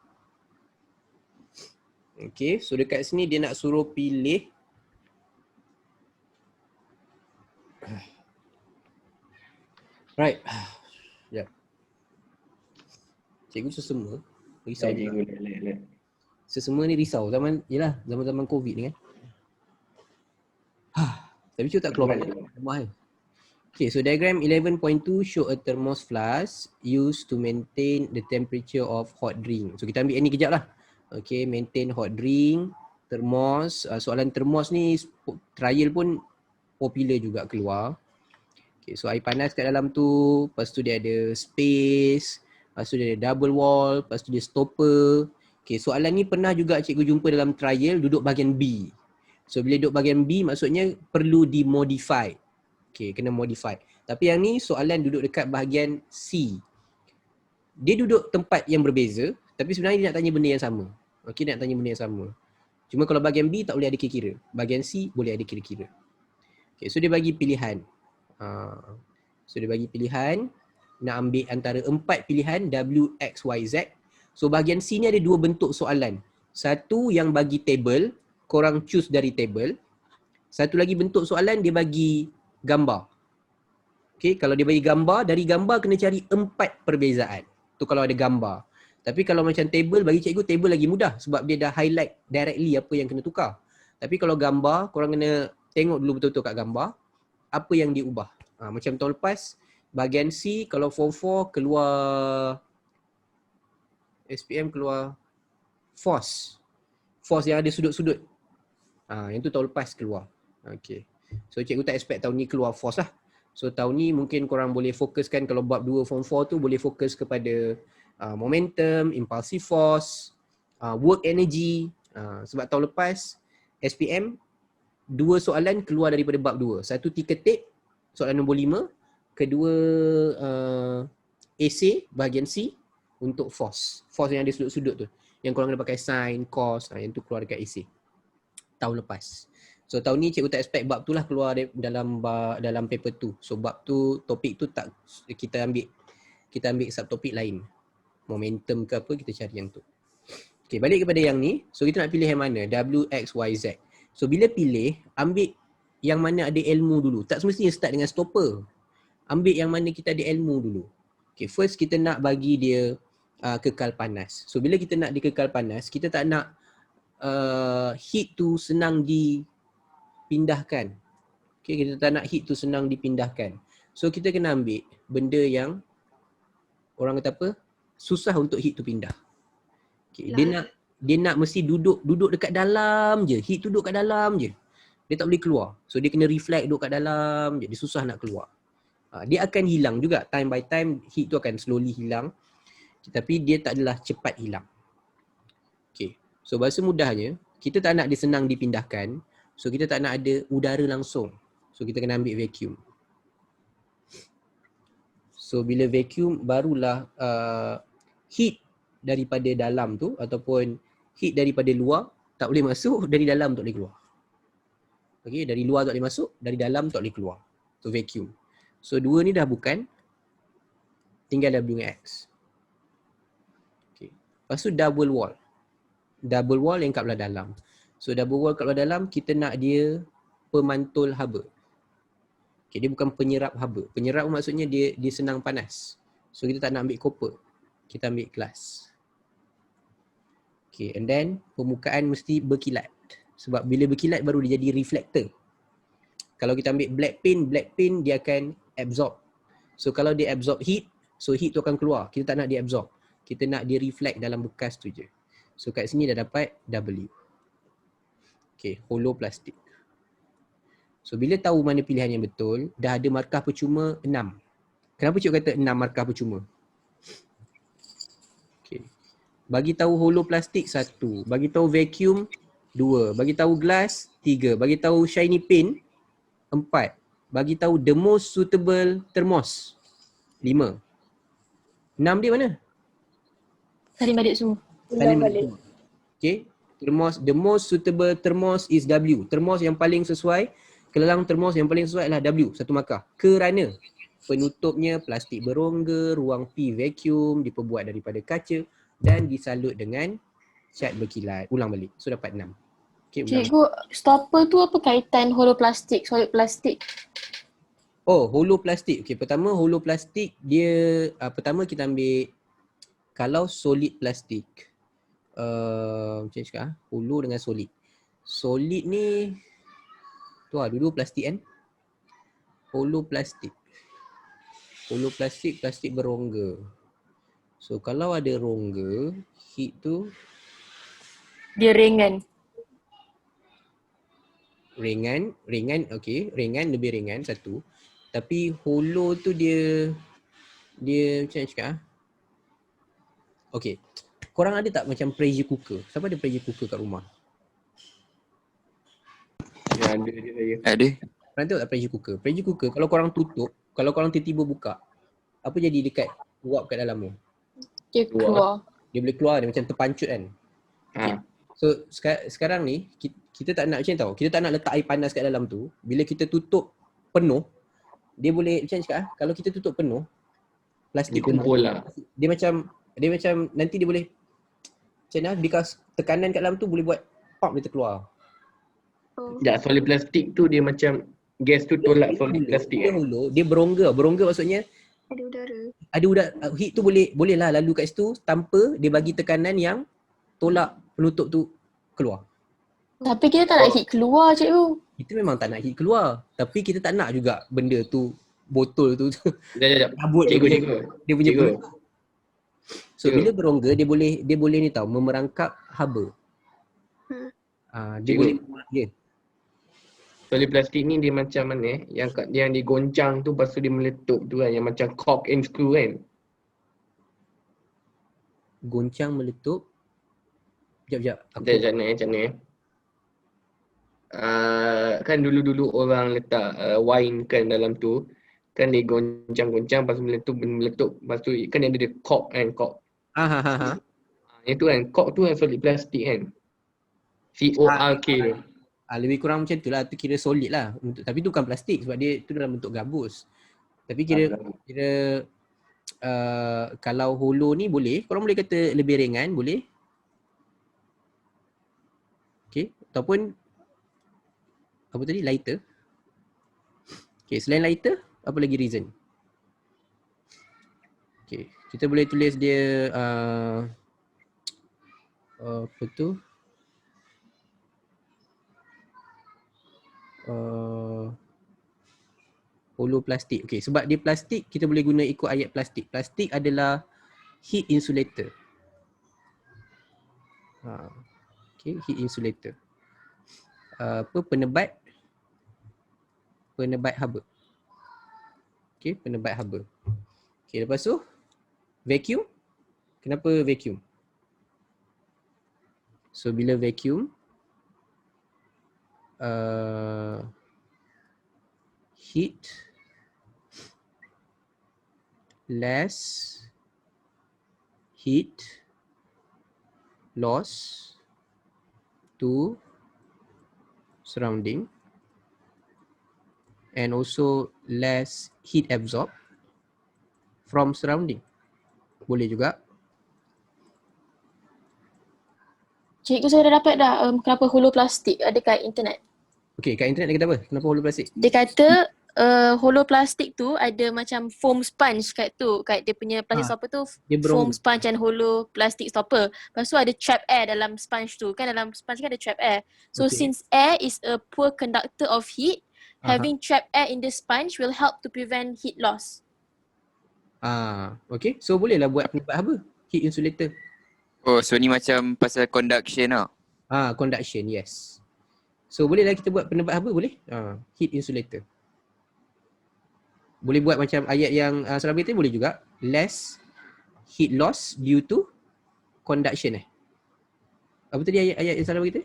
Speaker 1: Okay, so dekat sini dia nak suruh pilih right. Sekejap. Cikgu sesama risau juga. Sesama ni risau. Zaman-zaman COVID ni kan. Tapi cikgu tak keluar balik rumah kan. Okay, so diagram 11.2 show a thermos flask used to maintain the temperature of hot drink. So kita ambil ni kejap lah. Okay, maintain hot drink, thermos. Soalan thermos ni trial pun popular juga keluar. Okay, so air panas kat dalam tu, lepas tu dia ada space, lepas tu dia ada double wall, lepas tu dia stopper. Okay, soalan ni pernah juga cikgu jumpa dalam trial duduk bahagian B. So bila duduk bahagian B maksudnya perlu dimodify. Okay, kena modify. Tapi yang ni soalan duduk dekat bahagian C. Dia duduk tempat yang berbeza, tapi sebenarnya dia nak tanya benda yang sama. Okay, dia nak tanya benda yang sama. Cuma kalau bahagian B tak boleh ada kira-kira. Bahagian C boleh ada kira-kira. Okay, so dia bagi pilihan. So dia bagi pilihan. Nak ambil antara 4 pilihan W, X, Y, Z. So bahagian C ni ada 2 bentuk soalan. Satu yang bagi table, korang choose dari table. Satu lagi bentuk soalan dia bagi gambar. Okay, kalau dia bagi gambar, dari gambar kena cari 4 perbezaan. Tu kalau ada gambar. Tapi kalau macam table, bagi cikgu table lagi mudah sebab dia dah highlight directly apa yang kena tukar. Tapi kalau gambar, korang kena tengok dulu betul-betul kat gambar apa yang diubah. Macam tahun lepas, bahagian C kalau form 4 keluar SPM keluar force. Force yang ada sudut-sudut. Yang tu tahun lepas keluar. Okay. So cikgu tak expect tahun ni keluar force lah. So tahun ni mungkin korang boleh fokuskan, kalau bab 2 form 4 tu boleh fokus kepada momentum, impulsive force, work energy. Sebab tahun lepas SPM 2 soalan keluar daripada bab 2. Satu ticker tape, soalan nombor 5. Kedua essay bahagian C untuk force. Force yang ada sudut-sudut tu. Yang korang kena pakai sin, cos, yang tu keluar dekat essay. Tahun lepas. So tahun ni cikgu tak expect bab tu lah keluar dalam paper tu. So bab tu, topik tu tak kita ambil subtopik lain. Momentum ke apa, kita cari yang tu. Okay, balik kepada yang ni. So kita nak pilih yang mana? W, X, Y, Z. So bila pilih, ambil yang mana ada ilmu dulu. Tak semestinya start dengan stopper. Ambil yang mana kita ada ilmu dulu. Okay, first kita nak bagi dia kekal panas. So bila kita nak dikekal panas, kita tak nak heat tu senang dipindahkan. Okay, kita tak nak heat tu senang dipindahkan. So kita kena ambil benda yang orang kata apa, susah untuk heat tu pindah. Okay. Dia nak mesti duduk dekat dalam je. Heat tu duduk kat dalam je. Dia tak boleh keluar. So dia kena reflect duduk kat dalam je. Dia susah nak keluar. Dia akan hilang juga. Time by time heat tu akan slowly hilang. Tapi dia tak adalah cepat hilang. Okay. So bahasa mudahnya, kita tak nak dia senang dipindahkan. So kita tak nak ada udara langsung. So kita kena ambil vacuum. So bila vacuum barulah heat daripada dalam tu ataupun heat daripada luar tak boleh masuk, dari dalam tak boleh keluar. Okay, dari luar tak boleh masuk, dari dalam tak boleh keluar. So vacuum. So dua ni dah bukan, tinggal W dengan X. Okay. Lepas tu double wall. Double wall yang kat belah dalam. So double wall kat belah dalam, kita nak dia pemantul haba. Okay, dia bukan penyerap haba. Penyerap maksudnya dia senang panas. So kita tak nak ambil copper. Kita ambil glass. Okay, and then permukaan mesti berkilat. Sebab bila berkilat baru dia jadi reflector. Kalau kita ambil black paint dia akan absorb. So kalau dia absorb heat, so heat tu akan keluar. Kita tak nak dia absorb. Kita nak dia reflect dalam bekas tu je. So kat sini dah dapat W. Okay, hollow plastik. So bila tahu mana pilihan yang betul, dah ada markah percuma 6. Kenapa cikgu kata 6 markah percuma? Okay. Bagi tahu hollow plastik 1, bagi tahu vacuum 2, bagi tahu glass 3, bagi tahu shiny paint 4, bagi tahu the most suitable thermos 5. 6 dia mana?
Speaker 2: Salim balik semua.
Speaker 1: Salim balik. Okay. Thermos, the most suitable thermos is W. Thermos yang paling sesuai, kelelang thermos yang paling sesuai adalah W, satu markah. Kerana penutupnya plastik berongga, ruang P vacuum, diperbuat daripada kaca dan disalut dengan cat berkilat. Ulang balik. So dapat 6. Okay, ulang.
Speaker 2: Cikgu, stopper tu apa kaitan hollow plastik, solid plastik?
Speaker 1: Oh, hollow plastik. Okay, pertama hollow plastik dia pertama kita ambil kalau solid plastik. Macam mana cakap? Hollow dengan solid. Solid ni tu dulu plastik kan? Hollow plastik. Hollow plastik, plastik berongga. So kalau ada rongga, heat tu
Speaker 2: Dia ringan.
Speaker 1: ringan, okey, ringan, lebih ringan satu. Tapi hollow tu dia macam mana cakap Okey. Korang ada tak macam pressure cooker? Siapa ada pressure cooker kat rumah?
Speaker 3: Ya, ada je saya.
Speaker 5: Ada.
Speaker 1: Korang tengok tak pressure cooker? Pressure cooker kalau korang tutup, kalau korang tiba-tiba buka, apa jadi dekat uap kat dalam tu?
Speaker 2: Dia keluar.
Speaker 1: Dia boleh keluar, dia macam terpancut kan?
Speaker 3: Ha.
Speaker 1: So sekarang ni kita tak nak macam ni tau. Kita tak nak letak air panas kat dalam tu. Bila kita tutup penuh, dia boleh macam cakap kalau kita tutup penuh, plastik
Speaker 3: Dikumpul lah.
Speaker 1: Dia macam nanti dia boleh macam mana? Because tekanan kat dalam tu boleh buat pop dia terkeluar.
Speaker 3: Tak, solid plastik tu dia macam gas tu tolak solid plastik
Speaker 1: Dia
Speaker 3: kan.
Speaker 1: hollow, dia berongga. Berongga maksudnya
Speaker 2: Ada udara.
Speaker 1: ada udara, heat tu boleh lah lalu kat situ tanpa dia bagi tekanan yang tolak penutup tu keluar.
Speaker 2: Tapi kita tak nak heat keluar, cikgu.
Speaker 1: Kita memang tak nak heat keluar, tapi kita tak nak juga benda tu, botol tu
Speaker 3: Sekejap.
Speaker 1: cabut dia punya
Speaker 3: Cikgu.
Speaker 1: penutup. So bila berongga dia boleh ni tahu memerangkap haba. Dia
Speaker 3: Cikgu.
Speaker 1: boleh dia.
Speaker 3: Solid plastik ni dia macam mana yang digoncang tu lepas tu dia meletup tu kan, yang macam cork and screw kan.
Speaker 1: Goncang meletup. Sekejap.
Speaker 3: Macam mana kan dulu-dulu orang letak wine kan dalam tu kan dia goncang-goncang lepas tu meletup lepas tu kan ada dia cork kan, cork. Yang tu kan, cork tu kan solid plastik kan. C-O-R-K tu.
Speaker 1: Lebih kurang macam tu lah. Tu kira solid lah. Tapi tu bukan plastik sebab dia tu dalam bentuk gabus. Tapi kira kalau hollow ni boleh. Korang boleh kata lebih ringan, boleh. Okay. Ataupun apa tadi? Lighter. Okay. Selain lighter, apa lagi reason? Okay. Kita boleh tulis dia apa tu? Hollow plastik. Okay, sebab dia plastik, kita boleh guna ikut ayat plastik. Plastik adalah heat insulator. Okay, heat insulator. Penebat haba. Okay, penebat haba. Okay, lepas tu vacuum. Kenapa vacuum? So bila vacuum, heat less heat loss to surrounding and also less heat absorb from surrounding. Boleh juga.
Speaker 2: Cikgu, saya dah dapat dah kenapa hollow plastik ada kat internet.
Speaker 1: Okay, kat internet dia kata apa? Kenapa hollow plastik?
Speaker 2: Dia kata hollow plastik tu ada macam foam sponge kat tu, kat dia punya plastik stopper tu,
Speaker 1: dia
Speaker 2: foam
Speaker 1: berongga.
Speaker 2: sponge and hollow plastic stopper. Lepas tu ada trap air dalam sponge tu. Kan dalam sponge kan ada trap air. So
Speaker 1: Okay.
Speaker 2: since air is a poor conductor of heat, having trap air in the sponge will help to prevent heat loss.
Speaker 1: Okay. So bolehlah buat penebat haba. Heat insulator.
Speaker 5: Oh, so ni macam pasal conduction lah.
Speaker 1: Conduction, yes. So bolehlah kita buat penebat haba, boleh? Heat insulator. Boleh buat macam ayat yang Salam kata, boleh juga. Less heat loss due to conduction Apa tadi ayat yang Salam kata?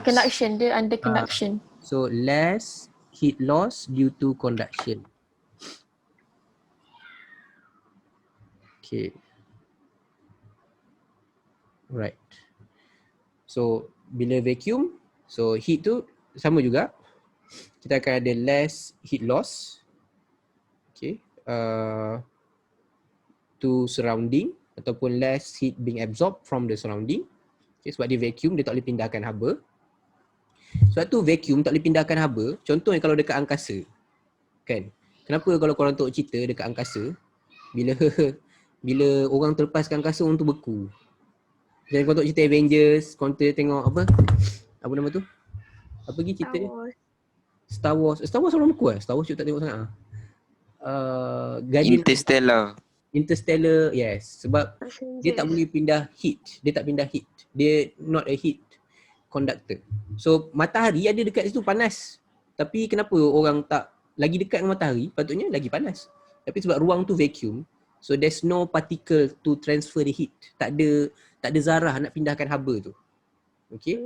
Speaker 2: Conduction, dia under conduction.
Speaker 1: So less heat loss due to conduction. Okay. Right. So bila vacuum, so heat tu sama juga. Kita akan ada less heat loss. Okay. To surrounding ataupun less heat being absorbed from the surrounding. Okay, sebab dia vacuum, dia tak boleh pindahkan haba. Sebab tu vacuum tak boleh pindahkan haba. Contohnya kalau dekat angkasa. Kan? Kenapa kalau korang tengok cerita dekat angkasa, bila orang terlepaskan angkasa, orang tu beku. Dan korang tengok cerita Avengers, korang tengok apa nama tu? Apa lagi cerita dia? Star Wars. Star Wars orang beku Star Wars tak tengok sangat Interstellar, yes. Sebab dia tak boleh pindah heat. Dia tak pindah heat. Dia not a heat conductor. So matahari ada dekat situ panas. Tapi kenapa orang tak lagi dekat dengan matahari, patutnya lagi panas. Tapi sebab ruang tu vacuum, so there's no particle to transfer the heat. Tak ada zarah nak pindahkan haba tu. Okay?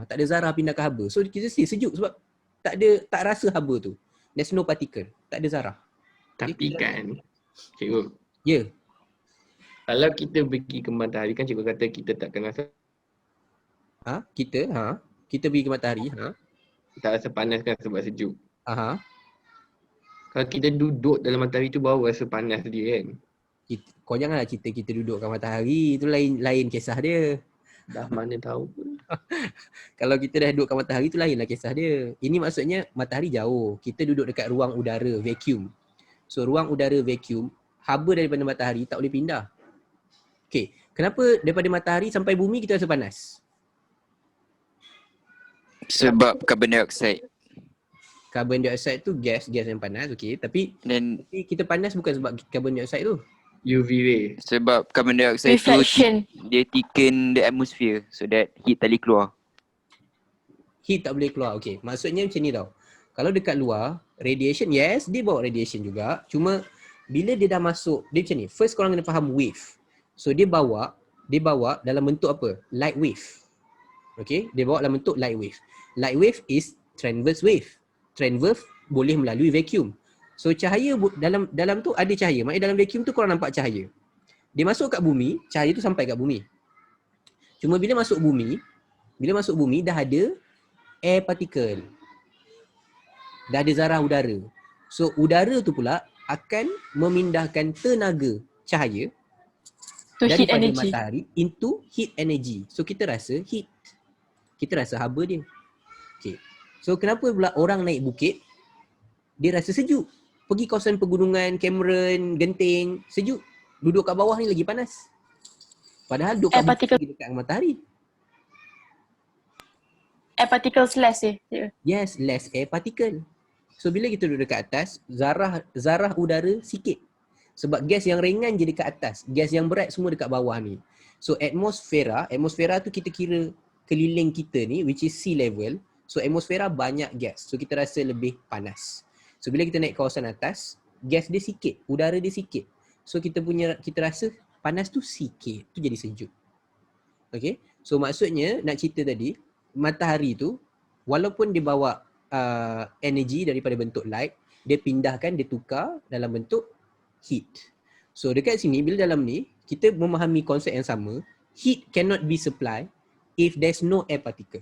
Speaker 1: Tak ada zarah pindahkan haba. So kita still sejuk sebab tak rasa haba tu. There's no particle. Tak ada zarah.
Speaker 3: Tapi kan, cikgu,
Speaker 1: Ya.
Speaker 3: kalau kita pergi ke matahari kan cikgu kata kita takkan rasa
Speaker 1: Kita pergi ke matahari,
Speaker 3: tak rasa panas kan sebab sejuk.
Speaker 1: Aha.
Speaker 3: Kalau kita duduk dalam matahari tu baru rasa panas dia kan.
Speaker 1: Kau janganlah cerita kita duduk kat matahari, itu lain kisah dia.
Speaker 3: Dah mana tahu pun.
Speaker 1: Kalau kita dah duduk kat matahari tu lainlah kisah dia. Ini maksudnya matahari jauh. Kita duduk dekat ruang udara vacuum. So ruang udara vacuum, haba daripada matahari tak boleh pindah. Okay, kenapa daripada matahari sampai bumi kita rasa panas?
Speaker 5: Sebab carbon dioxide.
Speaker 1: Carbon dioxide tu gas yang panas, okay. Tapi kita panas bukan sebab carbon dioxide tu.
Speaker 3: UV ray.
Speaker 5: Sebab carbon dioxide
Speaker 2: Reflection.
Speaker 5: tu dia thicken the atmosphere so that heat tak boleh keluar.
Speaker 1: Heat tak boleh keluar, okay. Maksudnya macam ni tau. Kalau dekat luar, radiation, yes, dia bawa radiation juga. Cuma bila dia dah masuk, dia macam ni. First korang kena faham wave. So dia bawa dalam bentuk apa? Light wave. Okay, dia bawa dalam bentuk light wave. Light wave is transverse wave. Transverse boleh melalui vacuum. So cahaya dalam tu ada cahaya. Maknanya dalam vacuum tu korang nampak cahaya. Dia masuk kat bumi, cahaya tu sampai kat bumi. Cuma bila masuk bumi dah ada air particle. Dah ada zarah udara. So udara tu pula akan memindahkan tenaga cahaya daripada matahari into heat energy. So kita rasa heat. Kita rasa haba dia. Okay. So kenapa pula orang naik bukit dia rasa sejuk? Pergi kawasan pegunungan, Cameron, Genting, sejuk. Duduk kat bawah ni lagi panas. Padahal duduk kat bukit lagi dekat matahari.
Speaker 2: Air particles less
Speaker 1: Yes, less air particle. So bila kita duduk dekat atas, zarah udara sikit. Sebab gas yang ringan je dekat atas, gas yang berat semua dekat bawah ni. So atmosfera tu kita kira keliling kita ni, which is sea level. So atmosfera banyak gas, so kita rasa lebih panas. So bila kita naik kawasan atas, gas dia sikit, udara dia sikit. So kita rasa panas tu sikit, tu jadi sejuk. Okay, so maksudnya nak cerita tadi, matahari tu walaupun dia bawa energy daripada bentuk light, dia pindahkan, dia tukar dalam bentuk heat. So dekat sini, bila dalam ni, kita memahami konsep yang sama, heat cannot be supplied if there's no air particle.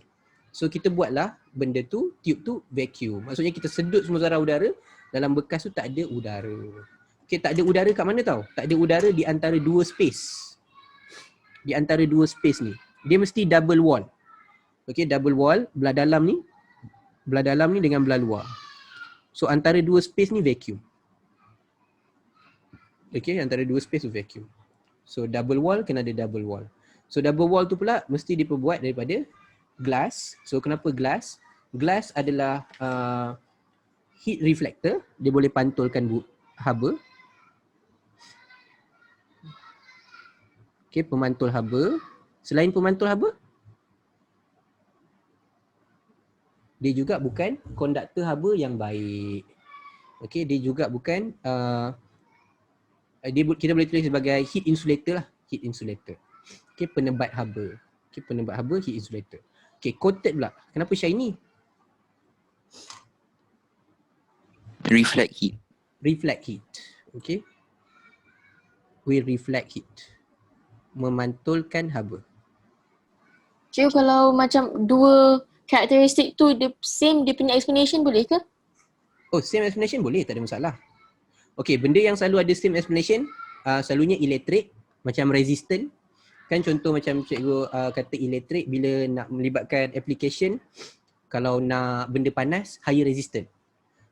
Speaker 1: So kita buatlah benda tu, tube tu vacuum. Maksudnya kita sedut semua zarah udara, dalam bekas tu tak ada udara. Okay, tak ada udara kat mana tau? Tak ada udara di antara dua space. Di antara dua space ni. Dia mesti double wall. Okay, double wall, belah dalam ni dengan belah luar. So antara dua space ni vacuum. Okay, antara dua space tu vacuum. So double wall kena ada double wall. So double wall tu pula mesti diperbuat daripada glass. So kenapa glass? Glass adalah heat reflector. Dia boleh pantulkan haba. Okay, pemantul haba. Selain pemantul haba, dia juga bukan konduktor haba yang baik. Okay, dia juga bukan kita boleh tulis sebagai heat insulator lah. Heat insulator. Okay, penebat haba. Okay, penebat haba, heat insulator. Okay, coated pula. Kenapa shiny?
Speaker 5: Reflect heat.
Speaker 1: Reflect heat. Okay. We reflect heat. Memantulkan haba.
Speaker 2: Cikgu, kalau macam dua karakteristik tu dia same, dia punya explanation boleh ke?
Speaker 1: Oh, same explanation boleh, tak ada masalah. Okay, benda yang selalu ada same explanation, selalunya elektrik, macam resistant. Kan contoh macam cikgu kata elektrik bila nak melibatkan application, kalau nak benda panas, higher resistant.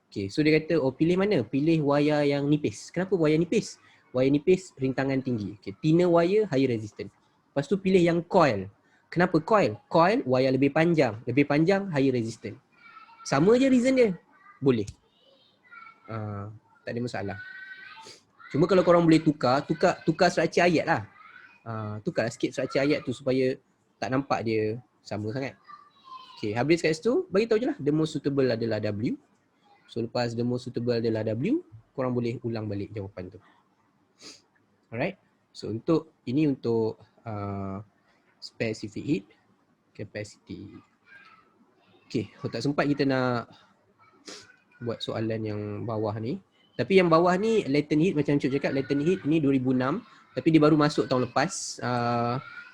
Speaker 1: Okay, so dia kata, oh pilih mana? Pilih wayar yang nipis. Kenapa wayar nipis? Wayar nipis rintangan tinggi. Okay, thinner wire, higher resistant. Lepas tu pilih yang coil. Kenapa coil? Coil, wayar lebih panjang. Lebih panjang, higher resistant. Sama je reason dia. Boleh. Tak ada masalah. Cuma kalau korang boleh tukar structure ayat lah. Tukarlah sikit structure ayat tu supaya tak nampak dia sama sangat. Okay, habis kat situ, bagi tahu je lah the most suitable adalah W. So lepas the most suitable adalah W, korang boleh ulang balik jawapan tu. Alright. So untuk specific heat capacity. Okay, kalau tak sempat kita nak buat soalan yang bawah ni. Tapi yang bawah ni latent heat, macam Cuk cakap, latent heat ni 2006. Tapi dia baru masuk tahun lepas.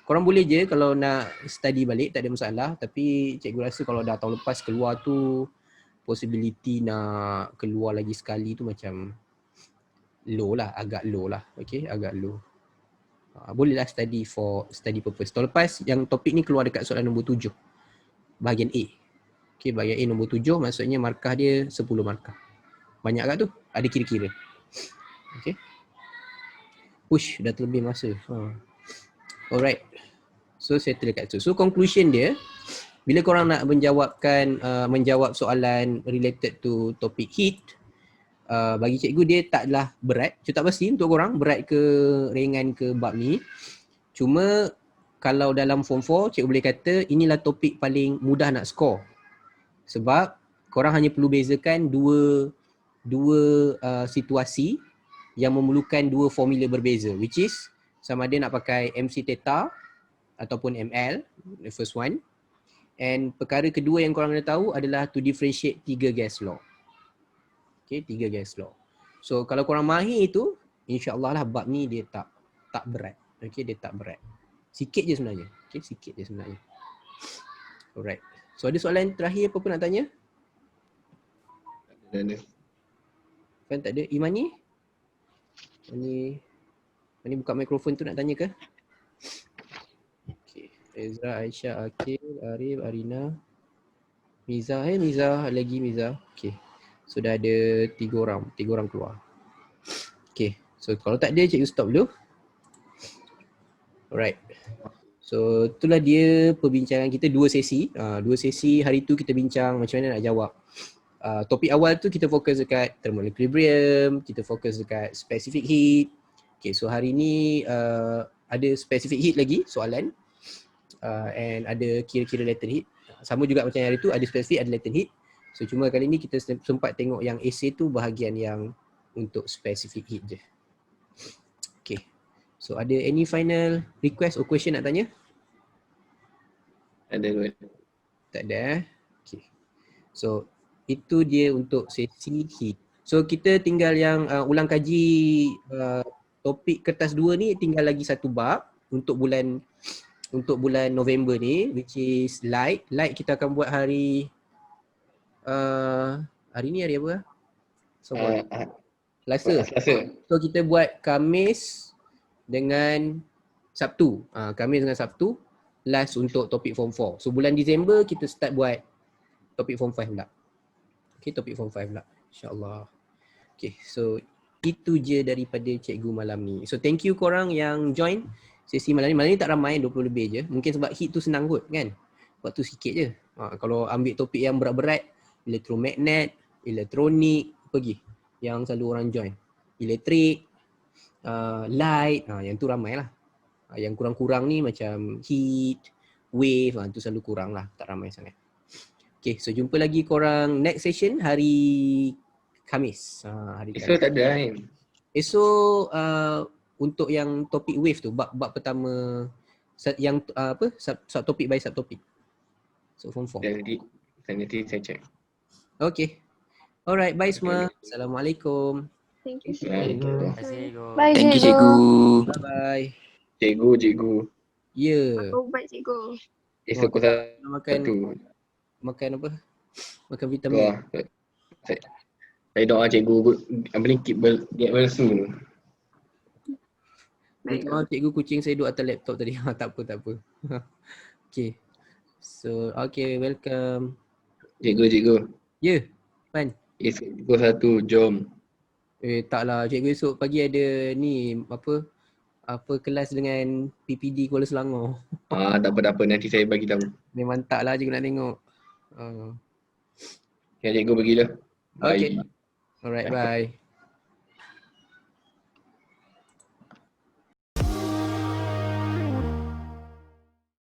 Speaker 1: Korang boleh je kalau nak study balik, tak ada masalah. Tapi cikgu rasa kalau dah tahun lepas keluar tu, possibility nak keluar lagi sekali tu macam low lah, agak low lah. Okay, agak low. Bolehlah study for study purpose. Tahun lepas yang topik ni keluar dekat soalan nombor 7. Bahagian A. Okay, bahagian A nombor 7 maksudnya markah dia 10 markah. Banyak kat tu? Ada kira-kira. Okay. Push, dah terlebih masa. Alright. So settle dekat tu. So conclusion dia, bila korang nak menjawab soalan related to topic heat, bagi cikgu dia taklah berat. Cikgu tak pasti untuk korang berat ke ringan ke bab ni. Cuma kalau dalam form 4, cikgu boleh kata inilah topik paling mudah nak score. Sebab korang hanya perlu bezakan dua situasi yang memerlukan dua formula berbeza, which is sama ada nak pakai MC theta ataupun ML, the first one. And perkara kedua yang korang kena tahu adalah to differentiate 3 gas law. Okay, 3 gas law. So kalau korang mahir itu, insya-Allah lah bab ni dia tak berat. Okay, dia tak berat. Sikit je sebenarnya. Okay, sikit je sebenarnya. Alright. So ada soalan terakhir apa-apa nak tanya?
Speaker 3: Tak ada.
Speaker 1: Kan tak ada. Imani? Imani buka mikrofon tu nak tanya ke? Okay. Ezra, Aisyah, Akil, Arif, Arina, Miza. Miza, lagi Miza. Okay. So dah ada 3 orang keluar. Okay. So kalau tak ada, cikgu stop dulu. Alright. So itulah dia perbincangan kita 2 sesi. 2 sesi hari tu kita bincang macam mana nak jawab topik awal tu kita fokus dekat thermal equilibrium, kita fokus dekat specific heat. Okay, so hari ni ada specific heat lagi soalan and ada kira-kira latent heat. Sama juga macam hari tu, ada specific, ada latent heat. So cuma kali ni kita sempat tengok yang essay tu bahagian yang untuk specific heat je. Okay, so ada any final request or question nak tanya?
Speaker 3: Ada kot.
Speaker 1: Tak ada. Okay, so itu dia untuk sesi heat. So kita tinggal yang ulang kaji topik kertas 2 ni, tinggal lagi satu bab untuk bulan November ni, which is light. Light kita akan buat hari ni hari apa? So Selasa. So kita buat Khamis dengan Sabtu. Khamis dengan Sabtu last untuk topik form 4. So bulan Disember kita start buat topik form 5 pula. Okay, topik form 5 pula, insyaAllah. Okay, so itu je daripada cikgu malam ni. So thank you korang yang join sesi malam ni. Malam ni tak ramai, 20 lebih je. Mungkin sebab heat tu senang kot kan. Waktu sikit je. Kalau ambil topik yang berat-berat, elektromagnet, elektronik, pergi. Yang selalu orang join. Elektrik, light, yang tu ramai lah. Yang kurang-kurang ni macam heat, wave, tu selalu kurang lah. Tak ramai sangat. Okay, so jumpa lagi korang next session hari Khamis.
Speaker 3: Esok tak ada kan?
Speaker 1: Esok untuk yang topik wave tu, bab pertama yang subtopik by subtopik. So form 4.
Speaker 3: Nanti saya check.
Speaker 1: Okay. Alright, bye semua. Assalamualaikum.
Speaker 2: Thank you.
Speaker 3: Assalamualaikum.
Speaker 2: Bye,
Speaker 5: Thank you,
Speaker 2: cikgu.
Speaker 5: cikgu.
Speaker 1: Bye-bye.
Speaker 3: Cikgu.
Speaker 1: Ya.
Speaker 2: Ubat cikgu.
Speaker 3: Esok pukul
Speaker 1: Makan
Speaker 3: 1.
Speaker 1: makan apa? Makan
Speaker 3: Tu
Speaker 1: vitamin.
Speaker 3: lah. Saya doa cikgu get well soon.
Speaker 1: Cikgu kucing saya duduk atas laptop tadi. Tak apa. Okay. So, okay, welcome.
Speaker 3: Cikgu.
Speaker 1: Ya, Pan.
Speaker 3: Esok pukul 1, jom.
Speaker 1: Taklah, cikgu esok pagi ada ni apa kelas dengan PPD Kuala Selangor.
Speaker 3: Tak apa, nanti saya bagi tahu.
Speaker 1: Memang taklah cikgu nak tengok.
Speaker 3: Ya, cikgu pergilah. Bye.
Speaker 1: Okay. Alright, bye.